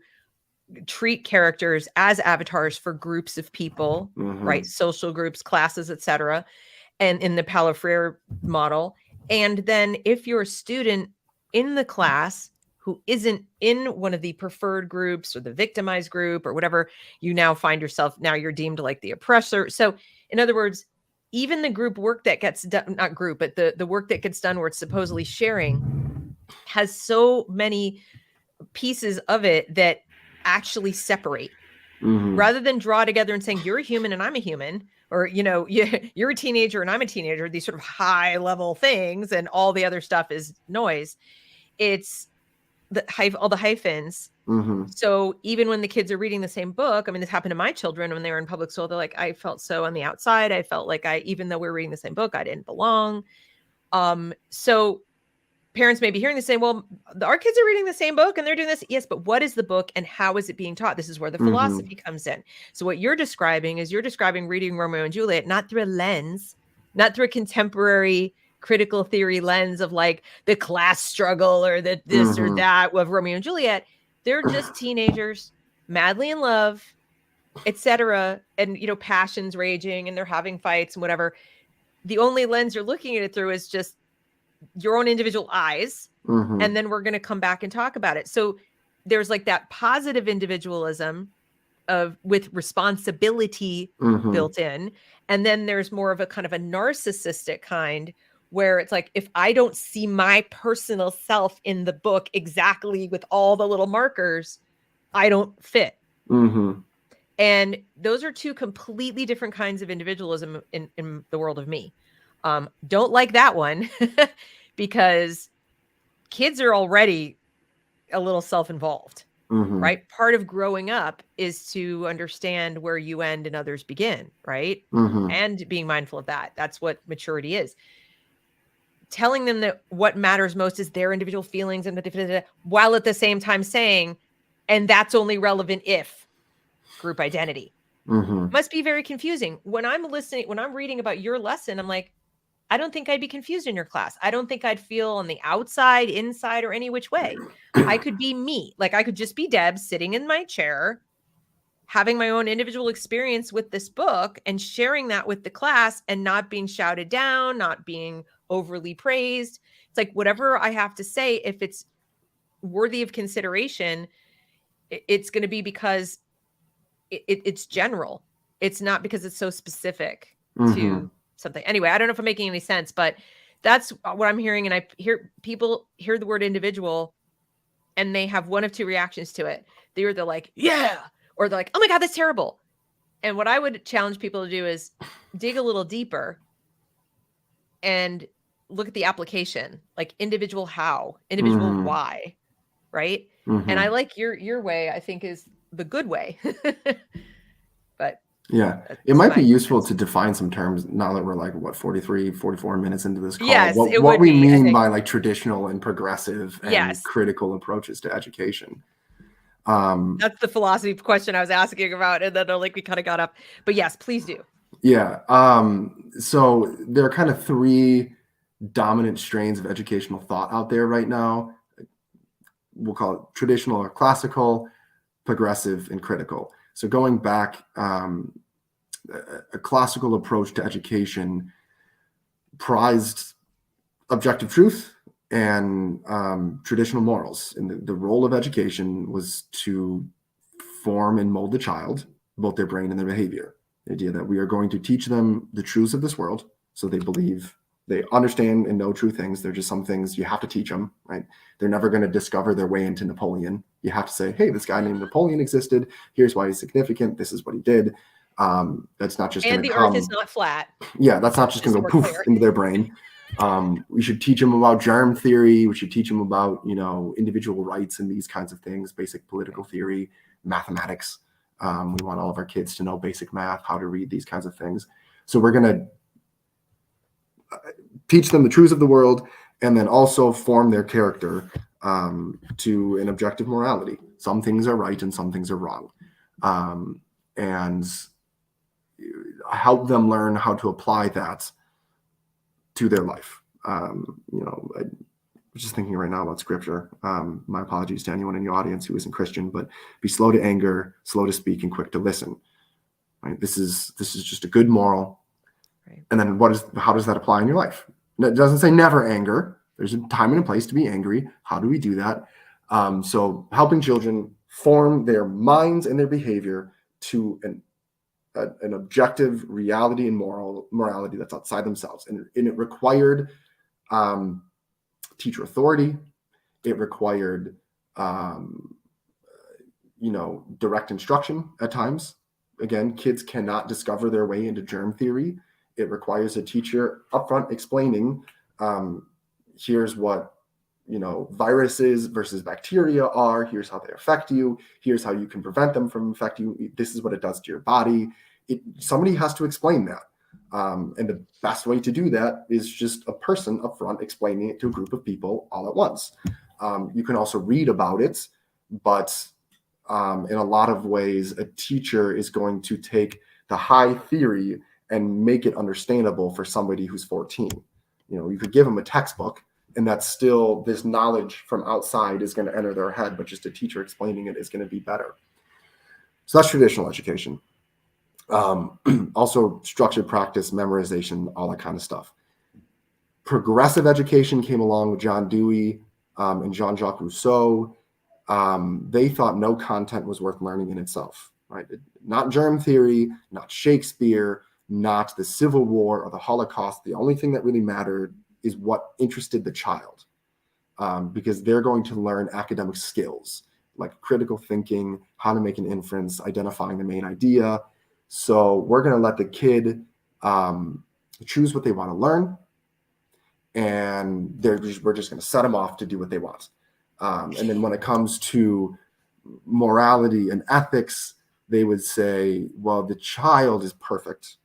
treat characters as avatars for groups of people, right? Social groups, classes, etc. And in the Paulo Freire model. And then if you're a student in the class who isn't in one of the preferred groups or the victimized group or whatever, you now find yourself, now you're deemed like the oppressor. So in other words, even the group work that gets done, not group, but the work that gets done where it's supposedly sharing has so many pieces of it that actually separate. Rather than draw together and saying, you're a human and I'm a human, or, you're a teenager and I'm a teenager, these sort of high level things, and all the other stuff is noise. It's all the hyphens. So even when the kids are reading the same book, I mean, this happened to my children when they were in public school. They're like, I felt so on the outside. I felt like even though we're reading the same book, I didn't belong. So parents may be hearing this saying, well, our kids are reading the same book and they're doing this. Yes, but what is the book and how is it being taught? This is where the philosophy comes in. So what you're describing is reading Romeo and Juliet, not through a lens, not through a contemporary critical theory lens of like the class struggle or the this or that of Romeo and Juliet. They're just teenagers, madly in love, etc. And, passions raging and they're having fights and whatever. The only lens you're looking at it through is just your own individual eyes. And then we're going to come back and talk about it. So there's like that positive individualism with responsibility built in. And then there's more of a kind of a narcissistic kind where it's like, if I don't see my personal self in the book exactly with all the little markers, I don't fit. And those are two completely different kinds of individualism in the world of me. Don't like that one because kids are already a little self-involved, right? Part of growing up is to understand where you end and others begin, right? And being mindful of that. That's what maturity is. Telling them that what matters most is their individual feelings and while at the same time saying, and that's only relevant if group identity. Must be very confusing. When I'm reading about your lesson, I'm like, I don't think I'd be confused in your class. I don't think I'd feel on the outside, inside, or any which way. I could be me. Like I could just be Deb sitting in my chair, having my own individual experience with this book and sharing that with the class and not being shouted down, not being overly praised. It's like whatever I have to say, if it's worthy of consideration, it's going to be because it's general. It's not because it's so specific to something. Anyway, I don't know if I'm making any sense, but that's what I'm hearing. And I hear people hear the word individual and they have one of two reactions to it. They're either like, yeah, or they're like, oh my God, that's terrible. And what I would challenge people to do is dig a little deeper and look at the application, like individual how, individual why, right? And I like your way, I think is the good way. But yeah, it might be useful to define some terms now that we're like, 44 minutes into this call. Yes, what we mean by like traditional and progressive and critical approaches to education. That's the philosophy question I was asking about. And then we kind of got up, but yes, please do. Yeah. So there are kind of three dominant strains of educational thought out there right now. We'll call it traditional or classical, progressive, and critical. So going back, a classical approach to education prized objective truth and traditional morals. And the role of education was to form and mold the child, both their brain and their behavior. The idea that we are going to teach them the truths of this world, so they believe they understand and know true things. They're just some things you have to teach them, right? They're never going to discover their way into Napoleon. You have to say, hey, this guy named Napoleon existed. Here's why he's significant. This is what he did. That's not just and the earth is not flat. Yeah, that's not just going to go poof into their brain. We should teach them about germ theory. We should teach them about, individual rights and these kinds of things, basic political theory, mathematics. We want all of our kids to know basic math, how to read, these kinds of things. So we're going to teach them the truths of the world, and then also form their character to an objective morality. Some things are right and some things are wrong. And help them learn how to apply that to their life. I was just thinking right now about scripture. My apologies to anyone in the audience who isn't Christian, but be slow to anger, slow to speak, and quick to listen. Right? This is just a good moral. Right. And then how does that apply in your life? It doesn't say never anger. There's a time and a place to be angry. How do we do that? So helping children form their minds and their behavior to an objective reality and morality that's outside themselves. And it required teacher authority. It required, direct instruction at times. Again, kids cannot discover their way into germ theory. It requires a teacher upfront explaining, here's what, viruses versus bacteria are. Here's how they affect you. Here's how you can prevent them from affecting you. This is what it does to your body. Somebody has to explain that. And the best way to do that is just a person up front explaining it to a group of people all at once. You can also read about it, but in a lot of ways, a teacher is going to take the high theory and make it understandable for somebody who's 14. You could give them a textbook, and that's still, this knowledge from outside is going to enter their head, but just a teacher explaining it is going to be better. So that's traditional education. Also structured practice, memorization, all that kind of stuff. Progressive education came along with John Dewey and Jean-Jacques Rousseau. They thought no content was worth learning in itself, right? Not germ theory, not Shakespeare, not the Civil War or the Holocaust. The only thing that really mattered is what interested the child, because they're going to learn academic skills like critical thinking, how to make an inference, identifying the main idea. So we're going to let the kid choose what they want to learn, and we're just going to set them off to do what they want. And then when it comes to morality and ethics, they would say, well, the child is perfect.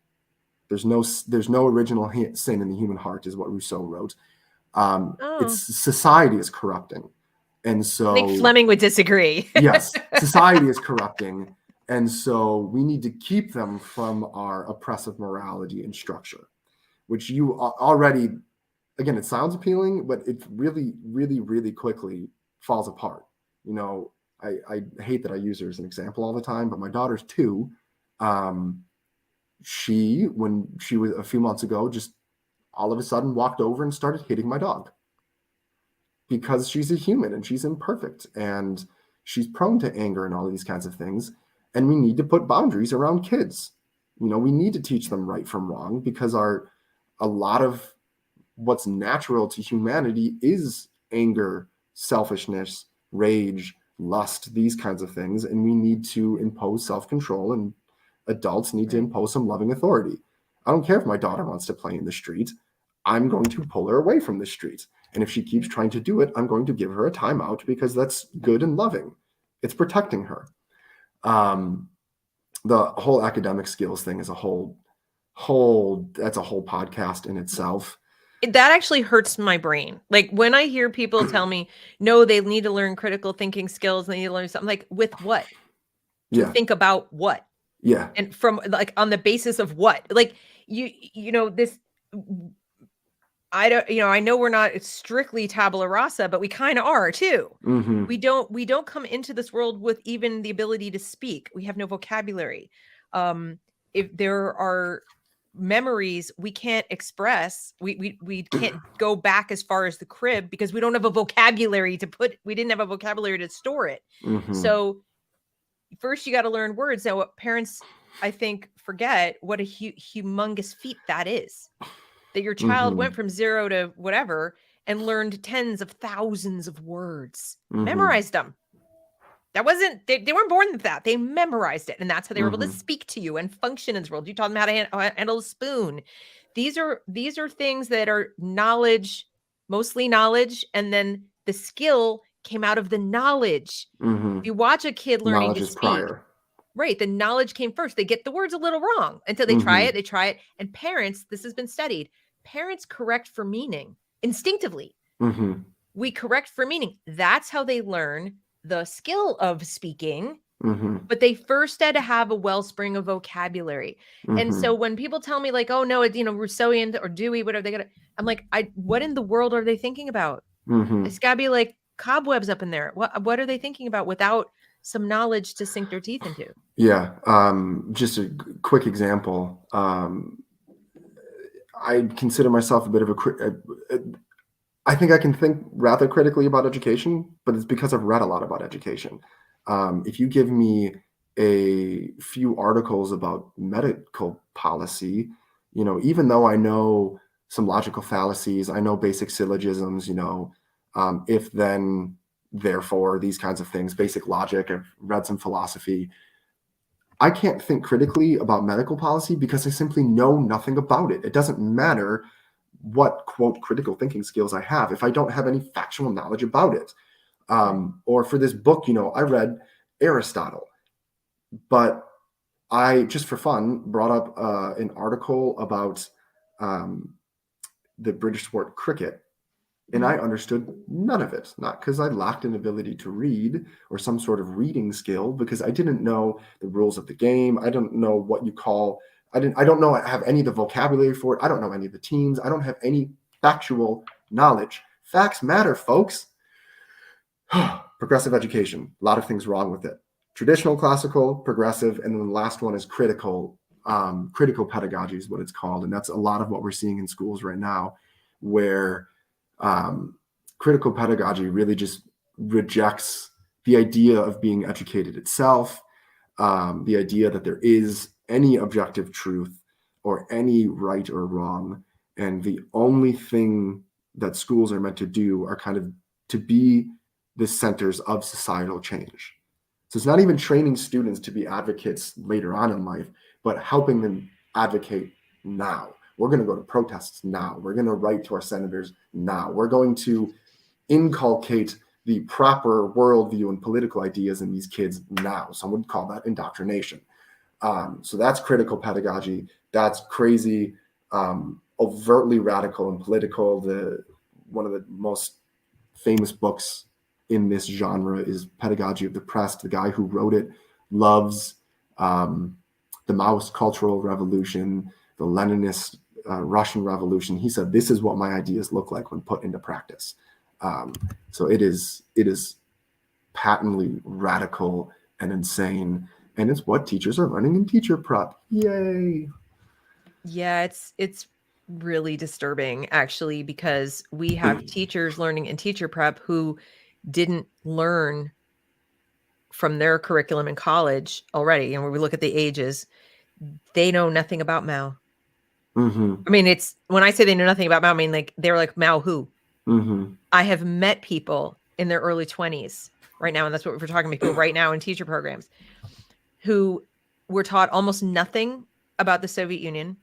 There's no original sin in the human heart, is what Rousseau wrote. It's society is corrupting. And so I think Fleming would disagree. Yes, society is corrupting. And so we need to keep them from our oppressive morality and structure, which you already, again, it sounds appealing, but it really, really, really quickly falls apart. I hate that I use her as an example all the time, but my daughter's 2. She, when she was a few months ago, just all of a sudden walked over and started hitting my dog, because she's a human and she's imperfect and she's prone to anger and all these kinds of things. And we need to put boundaries around kids. We need to teach them right from wrong, because a lot of what's natural to humanity is anger, selfishness, rage, lust, these kinds of things. And we need to impose self-control, and adults need to impose some loving authority. I don't care if my daughter wants to play in the street. I'm going to pull her away from the street. And if she keeps trying to do it, I'm going to give her a timeout, because that's good and loving. It's protecting her. The whole academic skills thing is that's a whole podcast in itself. That actually hurts my brain. Like when I hear people tell me, no, they need to learn critical thinking skills, they need to learn something, like, with what? To think about what? Yeah. And from, like, on the basis of what? Like, this, I know we're not strictly tabula rasa, but we kind of are too. Mm-hmm. We don't come into this world with even the ability to speak. We have no vocabulary. If there are memories we can't express, we can't go back as far as the crib, because we don't have a vocabulary we didn't have a vocabulary to store it. Mm-hmm. So first you got to learn words. Now, what parents, I think, forget what a humongous feat that is. That your child went from 0 to whatever and learned tens of thousands of words, memorized them. That wasn't, they weren't born with that. They memorized it. And that's how they were able to speak to you and function in this world. You taught them how to handle a spoon. these are things that are knowledge, mostly knowledge, and then the skill came out of the knowledge. Mm-hmm. If you watch a kid learning Knowledge to is speak, prior. right, the knowledge came first. They get the words a little wrong until they try Mm-hmm. it, and parents, this has been studied, parents correct for meaning instinctively. Mm-hmm. We correct for meaning. That's how they learn the skill of speaking. Mm-hmm. But they first had to have a wellspring of vocabulary. And Mm-hmm. so when people tell me like, oh no, it's, Rousseauian or Dewey, whatever they got, I'm like, what in the world are they thinking about? Mm-hmm. It's gotta be like cobwebs up in there. What are they thinking about without some knowledge to sink their teeth into? Yeah. Just a quick example. I consider myself a bit of I think I can think rather critically about education, but it's because I've read a lot about education. If you give me a few articles about medical policy, even though I know some logical fallacies, I know basic syllogisms, if then, therefore, these kinds of things, basic logic, I've read some philosophy. I can't think critically about medical policy because I simply know nothing about it. It doesn't matter what, quote, critical thinking skills I have if I don't have any factual knowledge about it. Or for this book, I read Aristotle, but I, just for fun, brought up an article about the British sport cricket, and I understood none of it, not because I lacked an ability to read or some sort of reading skill, because I didn't know the rules of the game. I don't know what you call, I don't know, I have any of the vocabulary for it. I don't know any of the teams. I don't have any factual knowledge. Facts matter, folks. Progressive education, a lot of things wrong with it. Traditional, classical, progressive, and then the last one is critical. Critical pedagogy is what it's called. And that's a lot of what we're seeing in schools right now, where critical pedagogy really just rejects the idea of being educated itself, the idea that there is any objective truth or any right or wrong. And the only thing that schools are meant to do are kind of to be the centers of societal change. So it's not even training students to be advocates later on in life, but helping them advocate now. We're going to go to protests now. We're going to write to our senators now. We're going to inculcate the proper worldview and political ideas in these kids now. Some would call that indoctrination. So that's critical pedagogy. That's crazy, overtly radical and political. One of the most famous books in this genre is Pedagogy of the Oppressed. The guy who wrote it loves the Maoist Cultural Revolution, the Leninist Russian Revolution. He said, this is what my ideas look like when put into practice. So it is patently radical and insane. And it's what teachers are learning in teacher prep. Yay. Yeah, it's really disturbing actually, because we have teachers learning in teacher prep who didn't learn from their curriculum in college already. And when we look at the ages, they know nothing about Mao. Mm-hmm. I mean, it's when I say they know nothing about Mao, I mean, like, they're like, Mao who? Mm-hmm. I have met people in their early 20s right now, and that's what we're talking about, people right now in teacher programs who were taught almost nothing about the Soviet Union,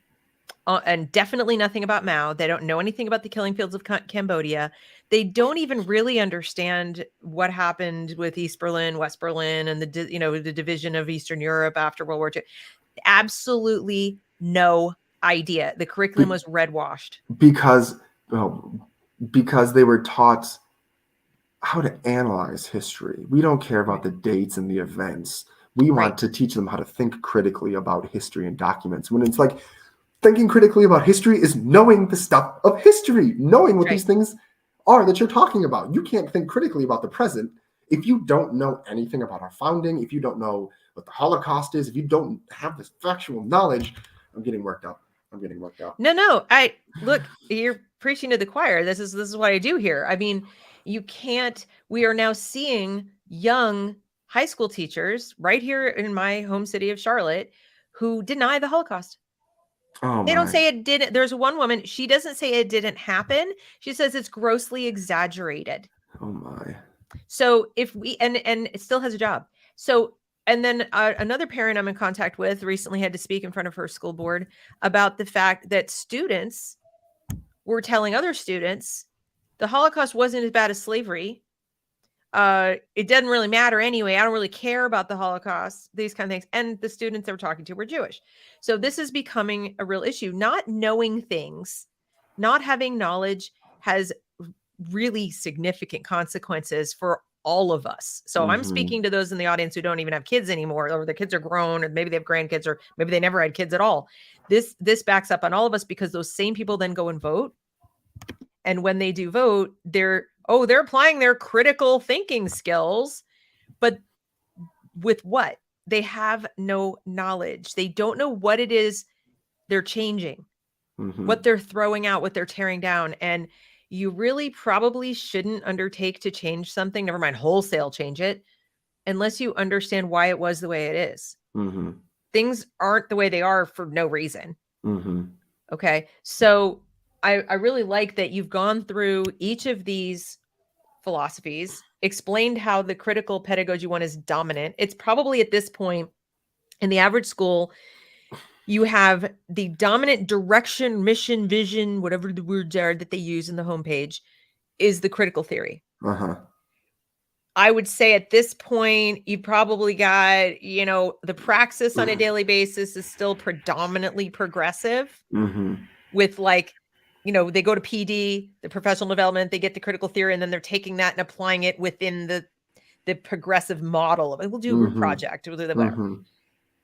and definitely nothing about Mao. They don't know anything about the killing fields of Cambodia. They don't even really understand what happened with East Berlin, West Berlin, and the division of Eastern Europe after World War II. Absolutely no idea. The curriculum was red washed. Because they were taught how to analyze history. We don't care about the dates and the events. We want to teach them how to think critically about history and documents. When it's like, thinking critically about history is knowing the stuff of history, knowing what these things are that you're talking about. You can't think critically about the present if you don't know anything about our founding, if you don't know what the Holocaust is, if you don't have this factual knowledge. I'm getting worked up. No. Look, you're preaching to the choir. This is what I do here. I mean, you can't. We are now seeing young high school teachers right here in my home city of Charlotte who deny the Holocaust. They don't say it didn't. There's one woman, she doesn't say it didn't happen. She says it's grossly exaggerated. Oh my. So if we, and it still has a job. So And then another parent I'm in contact with recently had to speak in front of her school board about the fact that students were telling other students the Holocaust wasn't as bad as slavery. It doesn't really matter anyway. I don't really care about the Holocaust, these kind of things. And the students they were talking to were Jewish. So this is becoming a real issue. Not knowing things, not having knowledge has really significant consequences for all of us. So I'm speaking to those in the audience who don't even have kids anymore, or their kids are grown, or maybe they have grandkids, or maybe they never had kids at all. This backs up on all of us, because those same people then go and vote. And when they do vote, they're applying their critical thinking skills, but with what? They have no knowledge. They don't know what it is they're changing, what they're throwing out, what they're tearing down. And you really probably shouldn't undertake to change something, never mind wholesale change it, unless you understand why it was the way it is. Things aren't the way they are for no reason. Okay. So I really like that you've gone through each of these philosophies, explained how the critical pedagogy one is dominant. It's probably at this point in the average school, you have the dominant direction, mission, vision, whatever the words are that they use in the homepage, is the critical theory. I would say at this point, you probably got, the praxis on a daily basis is still predominantly progressive with they go to PD, the professional development, they get the critical theory, and then they're taking that and applying it within the progressive model of it. We'll do a group project, we'll do whatever.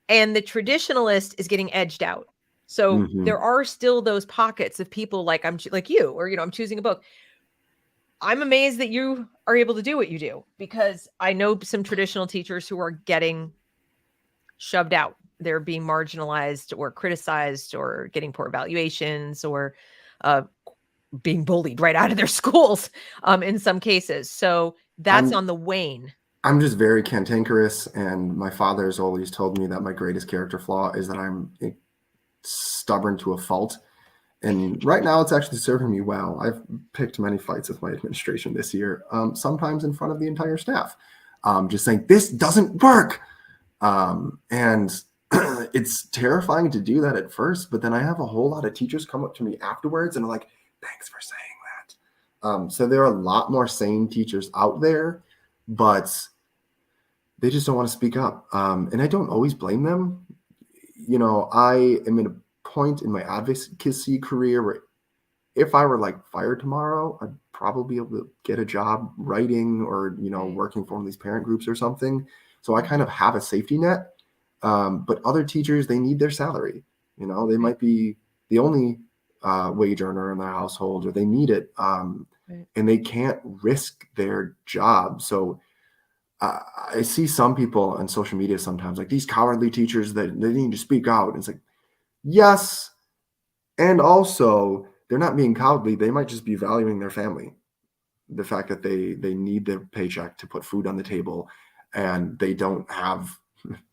And the traditionalist is getting edged out. So there are still those pockets of people like you, or, I'm choosing a book. I'm amazed that you are able to do what you do, because I know some traditional teachers who are getting shoved out. They're being marginalized or criticized or getting poor evaluations or being bullied right out of their schools in some cases. So that's on the wane. I'm just very cantankerous, and my father's always told me that my greatest character flaw is that I'm stubborn to a fault. And right now it's actually serving me well. I've picked many fights with my administration this year, sometimes in front of the entire staff, just saying, this doesn't work. And it's terrifying to do that at first, but then I have a whole lot of teachers come up to me afterwards and are like, thanks for saying that. So there are a lot more sane teachers out there, but they just don't want to speak up. And I don't always blame them. I am in a point in my advocacy career where if I were fired tomorrow, I'd probably be able to get a job writing or, working for one of these parent groups or something. So I kind of have a safety net. But other teachers, they need their salary. They might be the only wage earner in their household, or they need it. And they can't risk their job. So I see some people on social media sometimes, these cowardly teachers that they need to speak out. And it's like, yes. And also, they're not being cowardly. They might just be valuing their family. The fact that they need their paycheck to put food on the table, and they don't have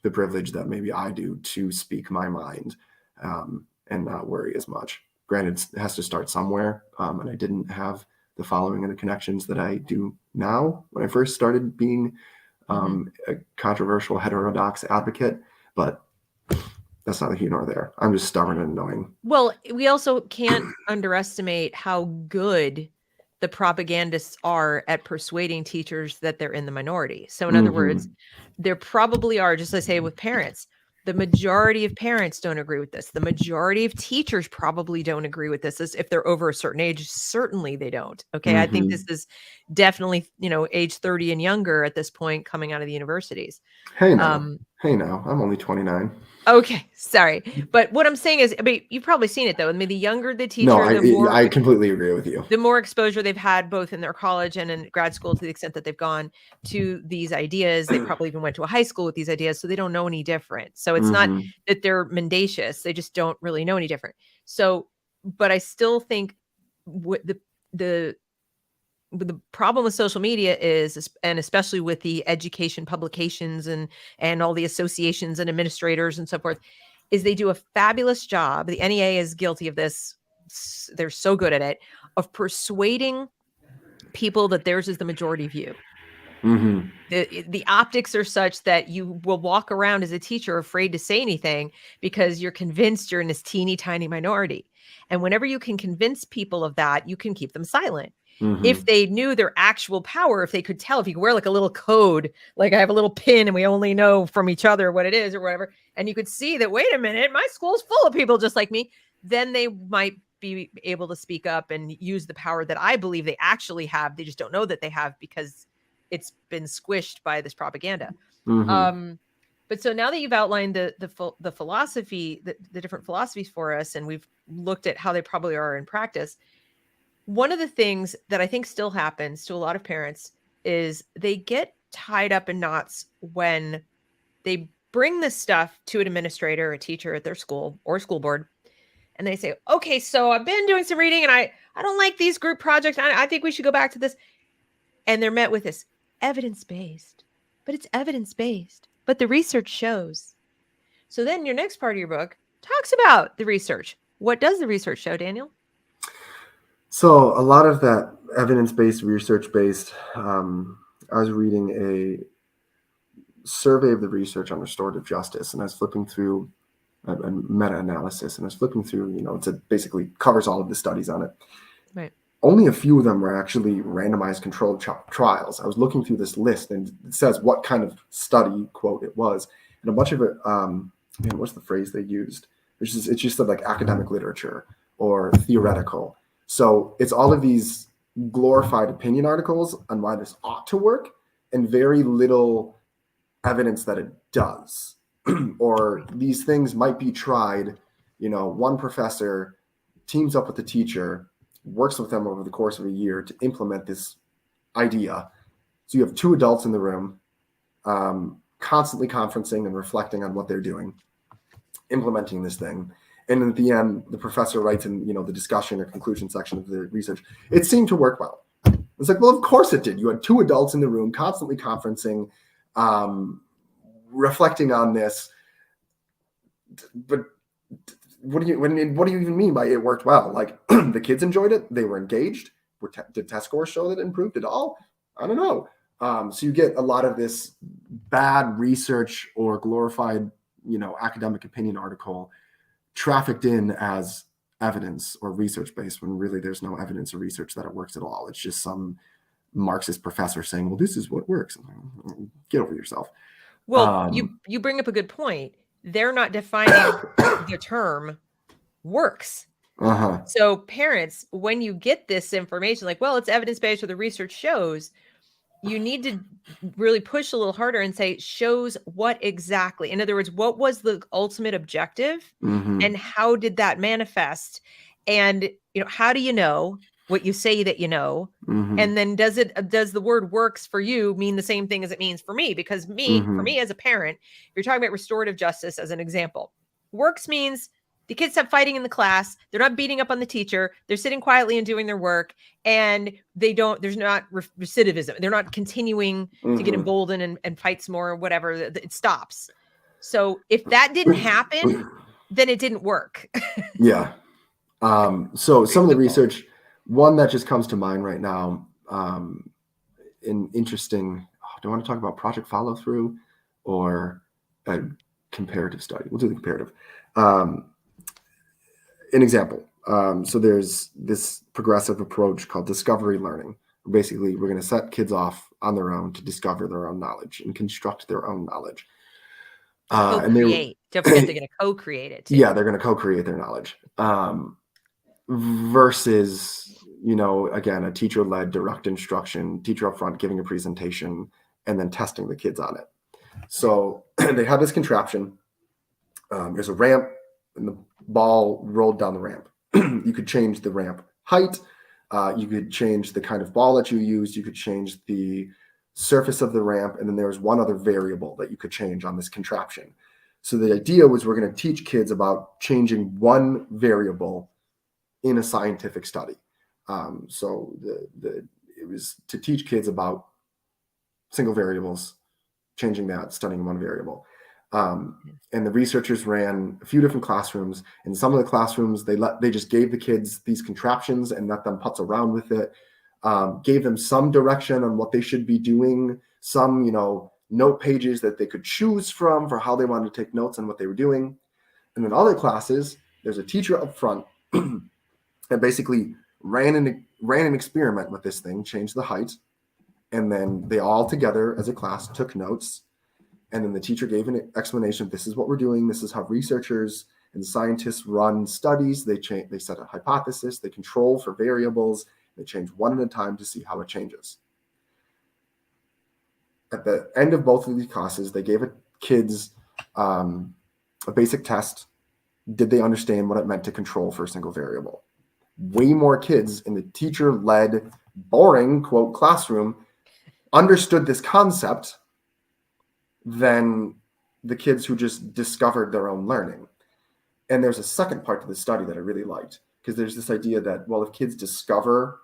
the privilege that maybe I do to speak my mind and not worry as much. Granted, it has to start somewhere. And I didn't have the following and the connections that I do now when I first started being a controversial heterodox advocate, but that's neither here nor there. I'm just stubborn and annoying. Well, we also can't underestimate how good the propagandists are at persuading teachers that they're in the minority. So in other words, there probably are, just as I say with parents, the majority of parents don't agree with this. The majority of teachers probably don't agree with this. If they're over a certain age, certainly they don't. Okay. I think this is definitely, age 30 and younger at this point coming out of the universities. Hey, now. I'm only 29. Okay, sorry. But what I'm saying is, you've probably seen it though. The younger the teacher, the more I completely agree with you. The more exposure they've had both in their college and in grad school, to the extent that they've gone to these ideas. They probably even went to a high school with these ideas, so they don't know any different. So it's not that they're mendacious. They just don't really know any different. So, but I still think the problem with social media is, and especially with the education publications and all the associations and administrators and so forth, is they do a fabulous job. The NEA is guilty of this. They're so good at it, of persuading people that theirs is the majority view. Mm-hmm. The optics are such that you will walk around as a teacher afraid to say anything because you're convinced you're in this teeny tiny minority. And whenever you can convince people of that, you can keep them silent. Mm-hmm. If they knew their actual power, if they could tell, if you could wear like a little code, like I have a little pin and we only know from each other what it is or whatever, and you could see that, wait a minute, my school's full of people just like me, then they might be able to speak up and use the power that I believe they actually have. They just don't know that they have because it's been squished by this propaganda. Mm-hmm. But so now that you've outlined the philosophy, the different philosophies for us, and we've looked at how they probably are in practice, one of the things that I think still happens to a lot of parents is they get tied up in knots when they bring this stuff to an administrator, a teacher at their school or school board, and they say, okay, so I've been doing some reading and I don't like these group projects. I think we should go back to this. And they're met with this evidence-based, but it's evidence-based, but the research shows. So then your next part of your book talks about the research. What does the research show, Daniel? So a lot of that evidence-based, research-based, I was reading a survey of the research on restorative justice, and I was flipping through a meta-analysis, and I was flipping through, it basically covers all of the studies on it. Right. Only a few of them were actually randomized controlled trials. I was looking through this list, and it says what kind of study, quote, it was. And a bunch of it, what's the phrase they used? It's just like academic literature or theoretical. So it's all of these glorified opinion articles on why this ought to work and very little evidence that it does. Or these things might be tried. One professor teams up with the teacher, works with them over the course of a year to implement this idea. So you have two adults in the room, constantly conferencing and reflecting on what they're doing, implementing this thing. And at the end, the professor writes in, the discussion or conclusion section of the research, it seemed to work well. It's like, well, of course it did. You had two adults in the room, constantly conferencing, reflecting on this. But what do you even mean by it worked well? Like the kids enjoyed it, they were engaged. Did test scores show that it improved at all? I don't know. So you get a lot of this bad research or glorified, academic opinion article trafficked in as evidence or research based, when really there's no evidence or research that it works at all. It's just some Marxist professor saying, well, this is what works. Get over yourself. Well, you bring up a good point. They're not defining the term works. Uh-huh. So parents, when you get this information, like, well, it's evidence-based or the research shows, you need to really push a little harder and say, shows what exactly? In other words, what was the ultimate objective and how did that manifest? And, how do you know what you say that you know? And then does the word works for you mean the same thing as it means for me? Because for me as a parent, you're talking about restorative justice as an example. Works means the kids stop fighting in the class. They're not beating up on the teacher. They're sitting quietly and doing their work. And there's not recidivism. They're not continuing to get emboldened and fight some more or whatever. It stops. So if that didn't happen, then it didn't work. Yeah. So some of the research, one that just comes to mind right now, do I want to talk about project follow through or a comparative study? We'll do the comparative. An example. So there's this progressive approach called discovery learning. Basically, we're going to set kids off on their own to discover their own knowledge and construct their own knowledge. Co-create. Don't forget they're going to co-create it too. Yeah, they're going to co-create their knowledge. Versus, again, a teacher-led direct instruction, teacher up front giving a presentation and then testing the kids on it. So they have this contraption. There's a ramp and the ball rolled down the ramp. You could change the ramp height. You could change the kind of ball that you use. You could change the surface of the ramp. And then there was one other variable that you could change on this contraption. So the idea was we're going to teach kids about changing one variable in a scientific study. So it was to teach kids about single variables, changing that, studying one variable. And the researchers ran a few different classrooms. In some of the classrooms, they just gave the kids these contraptions and let them putz around with it. gave them some direction on what they should be doing, some, note pages that they could choose from for how they wanted to take notes on what they were doing. And in other classes, there's a teacher up front that basically ran an experiment with this thing, changed the height, and then they all together as a class took notes. And then the teacher gave an explanation. This is what we're doing. This is how researchers and scientists run studies. They set a hypothesis. They control for variables. They change one at a time to see how it changes. At the end of both of these classes, they gave kids a basic test. Did they understand what it meant to control for a single variable? Way more kids in the teacher-led, boring, quote, classroom understood this concept than the kids who just discovered their own learning. And there's a second part to the study that I really liked, because there's this idea that, well, if kids discover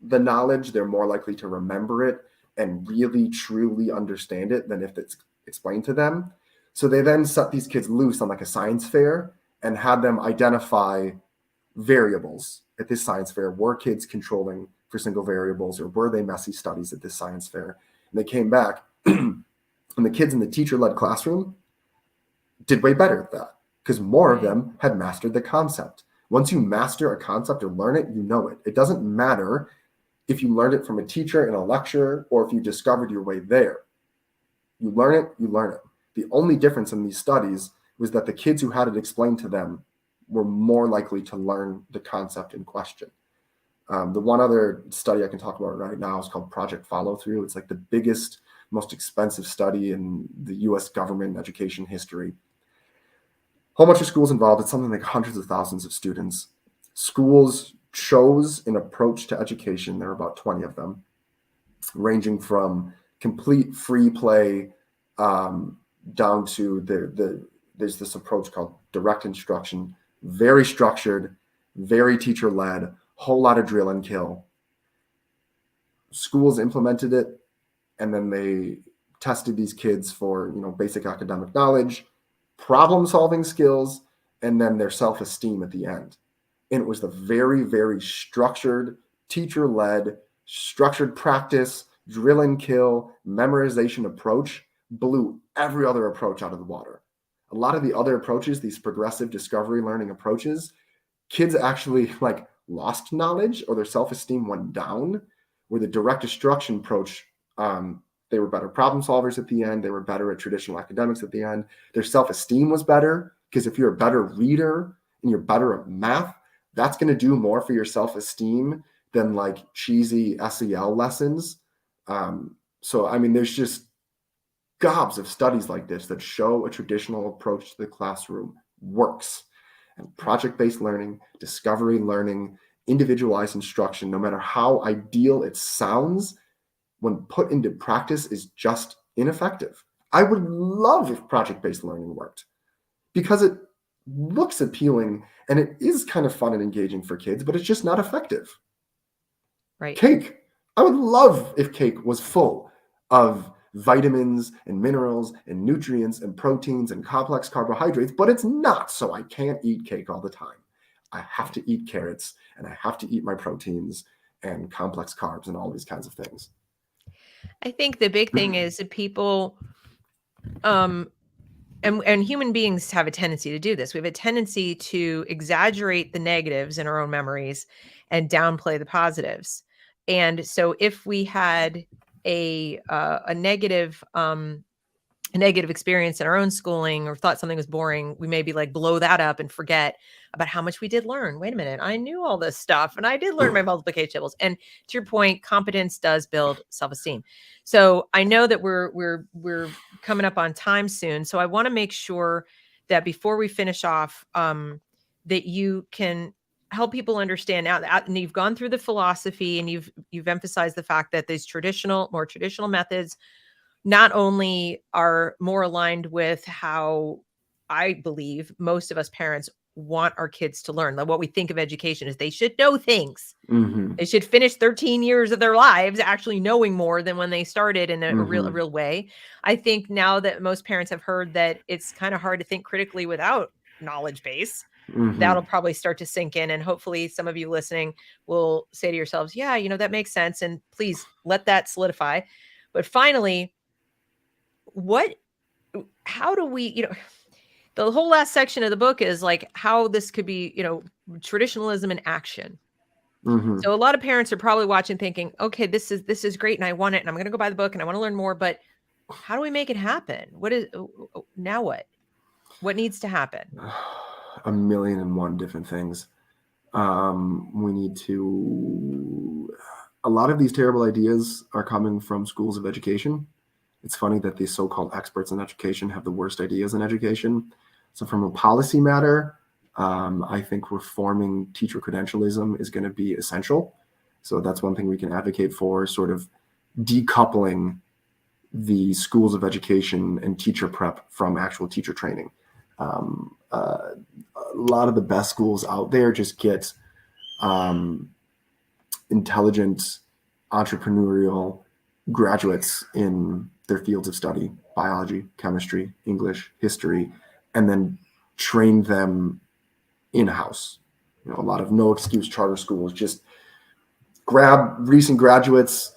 the knowledge, they're more likely to remember it and really, truly understand it than if it's explained to them. So they then set these kids loose on like a science fair and had them identify variables at this science fair. Were kids controlling for single variables, or were they messy studies at this science fair? And they came back and the kids in the teacher-led classroom did way better at that, because more of them had mastered the concept. Once you master a concept or learn it, you know it. It doesn't matter if you learned it from a teacher in a lecture or if you discovered your way there. You learn it, you learn it. The only difference in these studies was that the kids who had it explained to them were more likely to learn the concept in question. The one other study I can talk about right now is called Project Follow Through. It's like the biggest, most expensive study in the US government education history. Whole bunch of schools involved. It's something like hundreds of thousands of students. Schools chose an approach to education. There are about 20 of them, ranging from complete free play down to there's this approach called direct instruction, very structured, very teacher-led, whole lot of drill and kill. Schools implemented it, and then they tested these kids for, basic academic knowledge, problem-solving skills, and then their self-esteem at the end. And it was the very, very structured, teacher-led, structured practice, drill and kill, memorization approach blew every other approach out of the water. A lot of the other approaches, these progressive discovery learning approaches, kids actually lost knowledge or their self-esteem went down, where the direct instruction approach, they were better problem solvers at the end. They were better at traditional academics at the end. Their self-esteem was better, because if you're a better reader and you're better at math, that's going to do more for your self-esteem than cheesy SEL lessons. There's just gobs of studies like this that show a traditional approach to the classroom works. And project-based learning, discovery learning, individualized instruction, no matter how ideal it sounds, when put into practice, is just ineffective. I would love if project-based learning worked, because it looks appealing and it is kind of fun and engaging for kids, but it's just not effective. Right. Cake. I would love if cake was full of vitamins and minerals and nutrients and proteins and complex carbohydrates, but it's not. So I can't eat cake all the time. I have to eat carrots, and I have to eat my proteins and complex carbs and all these kinds of things. I think the big thing is that people, and human beings have a tendency to do this. We have a tendency to exaggerate the negatives in our own memories and downplay the positives. And so if we had a negative experience in our own schooling, or thought something was boring, we maybe blow that up and forget about how much we did learn. Wait a minute, I knew all this stuff and I did learn my multiplication tables. And to your point, competence does build self-esteem. So I know that we're coming up on time soon. So I want to make sure that before we finish off, that you can help people understand now that, and you've gone through the philosophy, and you've emphasized the fact that these more traditional methods not only are more aligned with how I believe most of us parents want our kids to learn. What we think of education is they should know things. Mm-hmm. They should finish 13 years of their lives actually knowing more than when they started in a real way. I think now that most parents have heard that it's kind of hard to think critically without knowledge base. that'll probably start to sink in. And hopefully some of you listening will say to yourselves, yeah, that makes sense. And please let that solidify. But finally, how do we, the whole last section of the book is like how this could be, traditionalism in action. So a lot of parents are probably watching thinking, okay, this is great and I want it and I'm going to go buy the book and I want to learn more, but how do we make it happen? Now what needs to happen? A million and one different things. We need to, a lot of these terrible ideas are coming from schools of education. It's funny that these so-called experts in education have the worst ideas in education. So from a policy matter, I think reforming teacher credentialism is going to be essential. So that's one thing we can advocate for, sort of decoupling the schools of education and teacher prep from actual teacher training. A lot of the best schools out there just get intelligent, entrepreneurial graduates in their fields of study, biology, chemistry, English, history, and then train them in-house. A lot of no excuse charter schools just grab recent graduates,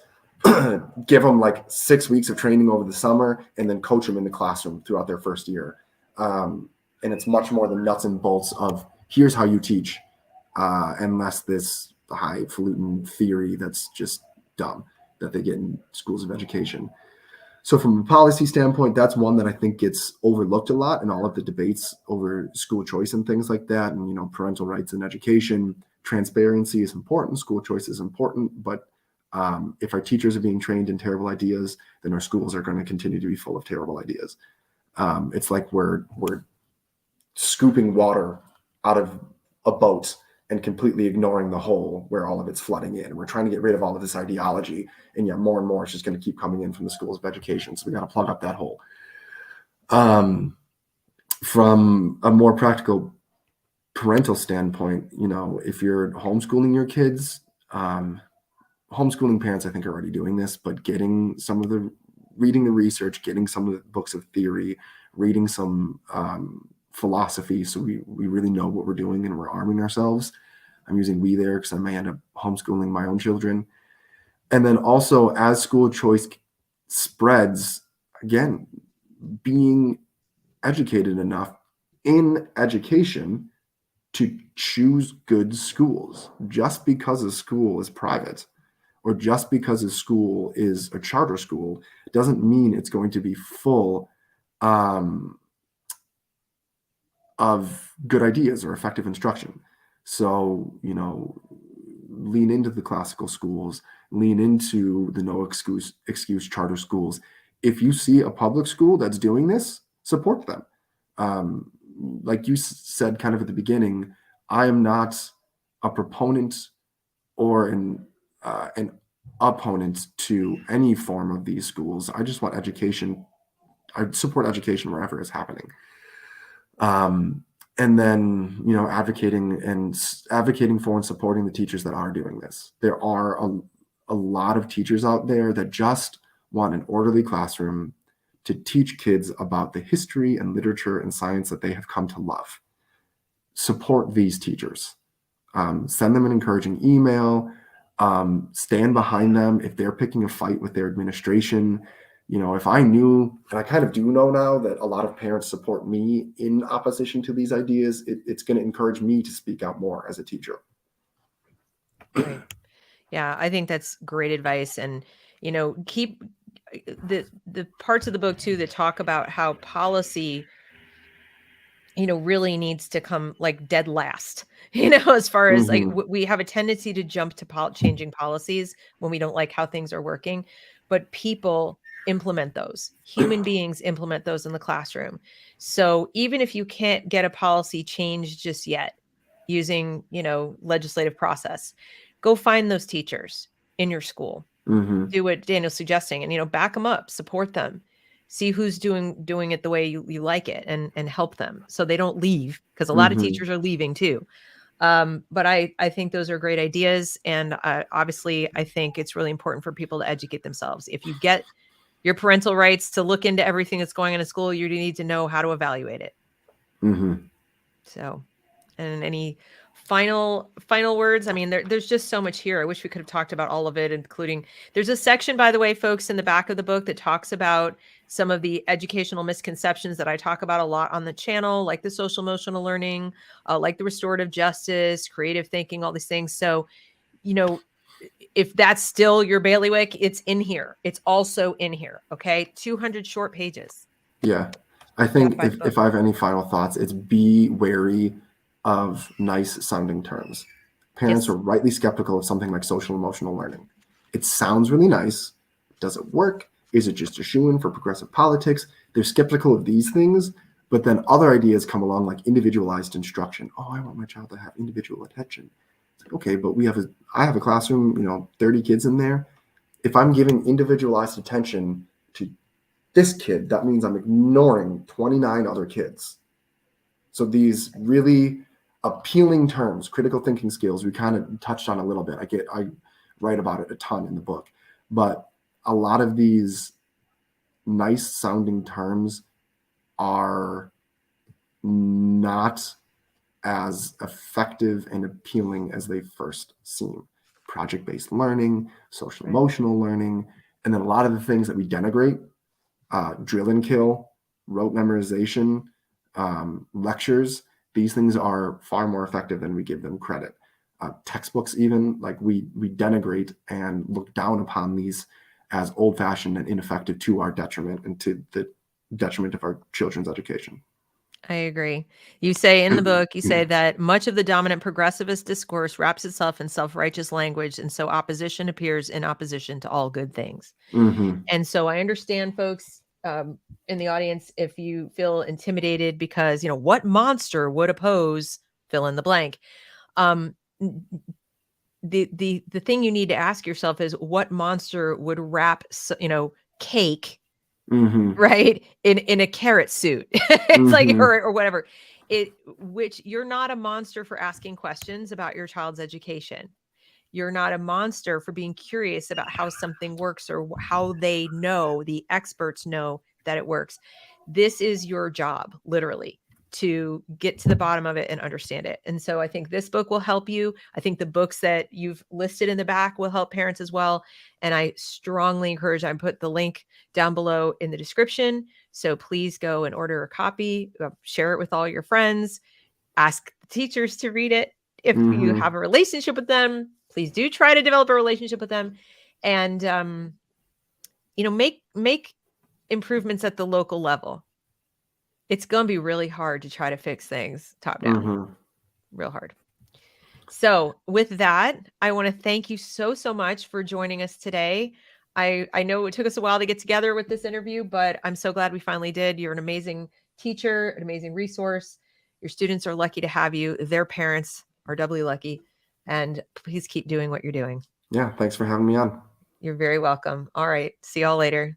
give them like 6 weeks of training over the summer, and then coach them in the classroom throughout their first year. And it's much more the nuts and bolts of here's how you teach, and less this highfalutin theory that's just dumb that they get in schools of education. So from a policy standpoint, that's one that I think gets overlooked a lot in all of the debates over school choice and things like that. And, parental rights in education, transparency is important, school choice is important, but if our teachers are being trained in terrible ideas, then our schools are going to continue to be full of terrible ideas. It's like we're scooping water out of a boat and completely ignoring the hole where all of it's flooding in. We're trying to get rid of all of this ideology, and yet more and more is just going to keep coming in from the schools of education. So we got to plug up that hole. From a more practical parental standpoint, if you're homeschooling your kids, homeschooling parents, I think, are already doing this, but reading the research, getting some of the books of theory, reading some philosophy, so we really know what we're doing and we're arming ourselves. I'm using we there because I may end up homeschooling my own children. And then also, as school choice spreads, again, being educated enough in education to choose good schools. Just because a school is private or just because a school is a charter school doesn't mean it's going to be full of good ideas or effective instruction. So, lean into the classical schools, lean into the no excuse charter schools. If you see a public school that's doing this, support them. Like you said kind of at the beginning, I am not a proponent or an opponent to any form of these schools. I just want education. I support education wherever it's happening. And then, advocating for and supporting the teachers that are doing this. There are a lot of teachers out there that just want an orderly classroom to teach kids about the history and literature and science that they have come to love. Support these teachers. Send them an encouraging email. Stand behind them if they're picking a fight with their administration. If I knew, and I kind of do know now, that a lot of parents support me in opposition to these ideas, it's going to encourage me to speak out more as a teacher. Right. Yeah, I think that's great advice. And, keep the parts of the book too that talk about how policy, really needs to come like dead last, as far as like we have a tendency to jump to changing policies when we don't like how things are working, but people implement those. Human beings implement those in the classroom. So even if you can't get a policy changed just yet using, legislative process, go find those teachers in your school. Do what Daniel's suggesting and, back them up, support them, see who's doing it the way you like it and help them so they don't leave, because a lot of teachers are leaving too. But I think those are great ideas. And obviously, I think it's really important for people to educate themselves. If you get your parental rights to look into everything that's going on in school, you need to know how to evaluate it. So And any final words? I mean, there's just so much here. I wish we could have talked about all of it, including there's a section, by the way, folks, in the back of the book that talks about some of the educational misconceptions that I talk about a lot on the channel, like the social emotional learning, like the restorative justice, creative thinking, all these things. So, if that's still your bailiwick, it's in here. It's also in here. Okay. 200 short pages. Yeah. I think if I have any final thoughts, it's be wary of nice sounding terms. Parents are rightly skeptical of something like social emotional learning. It sounds really nice. Does it work? Is it just a shoo-in for progressive politics? They're skeptical of these things, but then other ideas come along like individualized instruction. Oh, I want my child to have individual attention. It's like, okay, but I have a classroom, 30 kids in there. If I'm giving individualized attention to this kid, that means I'm ignoring 29 other kids. So these really appealing terms, critical thinking skills, we kind of touched on a little bit. I write about it a ton in the book, but a lot of these nice sounding terms are not as effective and appealing as they first seem. Project-based learning, social emotional learning, and then a lot of the things that we denigrate, drill and kill, rote memorization, lectures, these things are far more effective than we give them credit. Textbooks, even, like we denigrate and look down upon these as old-fashioned and ineffective to our detriment and to the detriment of our children's education. I agree. You say in the book, you say that much of the dominant progressivist discourse wraps itself in self-righteous language, and so opposition appears in opposition to all good things. Mm-hmm. And so I understand, folks, in the audience, if you feel intimidated because, what monster would oppose fill in the blank? The thing you need to ask yourself is what monster would wrap, cake, right, in a carrot suit? It's like, or whatever. Which you're not a monster for asking questions about your child's education. You're not a monster for being curious about how something works or how the experts know that it works. This is your job, literally, to get to the bottom of it and understand it. And so I think this book will help you. I think the books that you've listed in the back will help parents as well. And I strongly encourage, I put the link down below in the description. So please go and order a copy, share it with all your friends, ask the teachers to read it. If you have a relationship with them, please do try to develop a relationship with them, and make improvements at the local level. It's going to be really hard to try to fix things top down, real hard. So with that, I want to thank you so much for joining us today. I know it took us a while to get together with this interview, but I'm so glad we finally did. You're an amazing teacher, an amazing resource. Your students are lucky to have you. Their parents are doubly lucky. And please keep doing what you're doing. Yeah, thanks for having me on. You're very welcome. All right. See y'all later.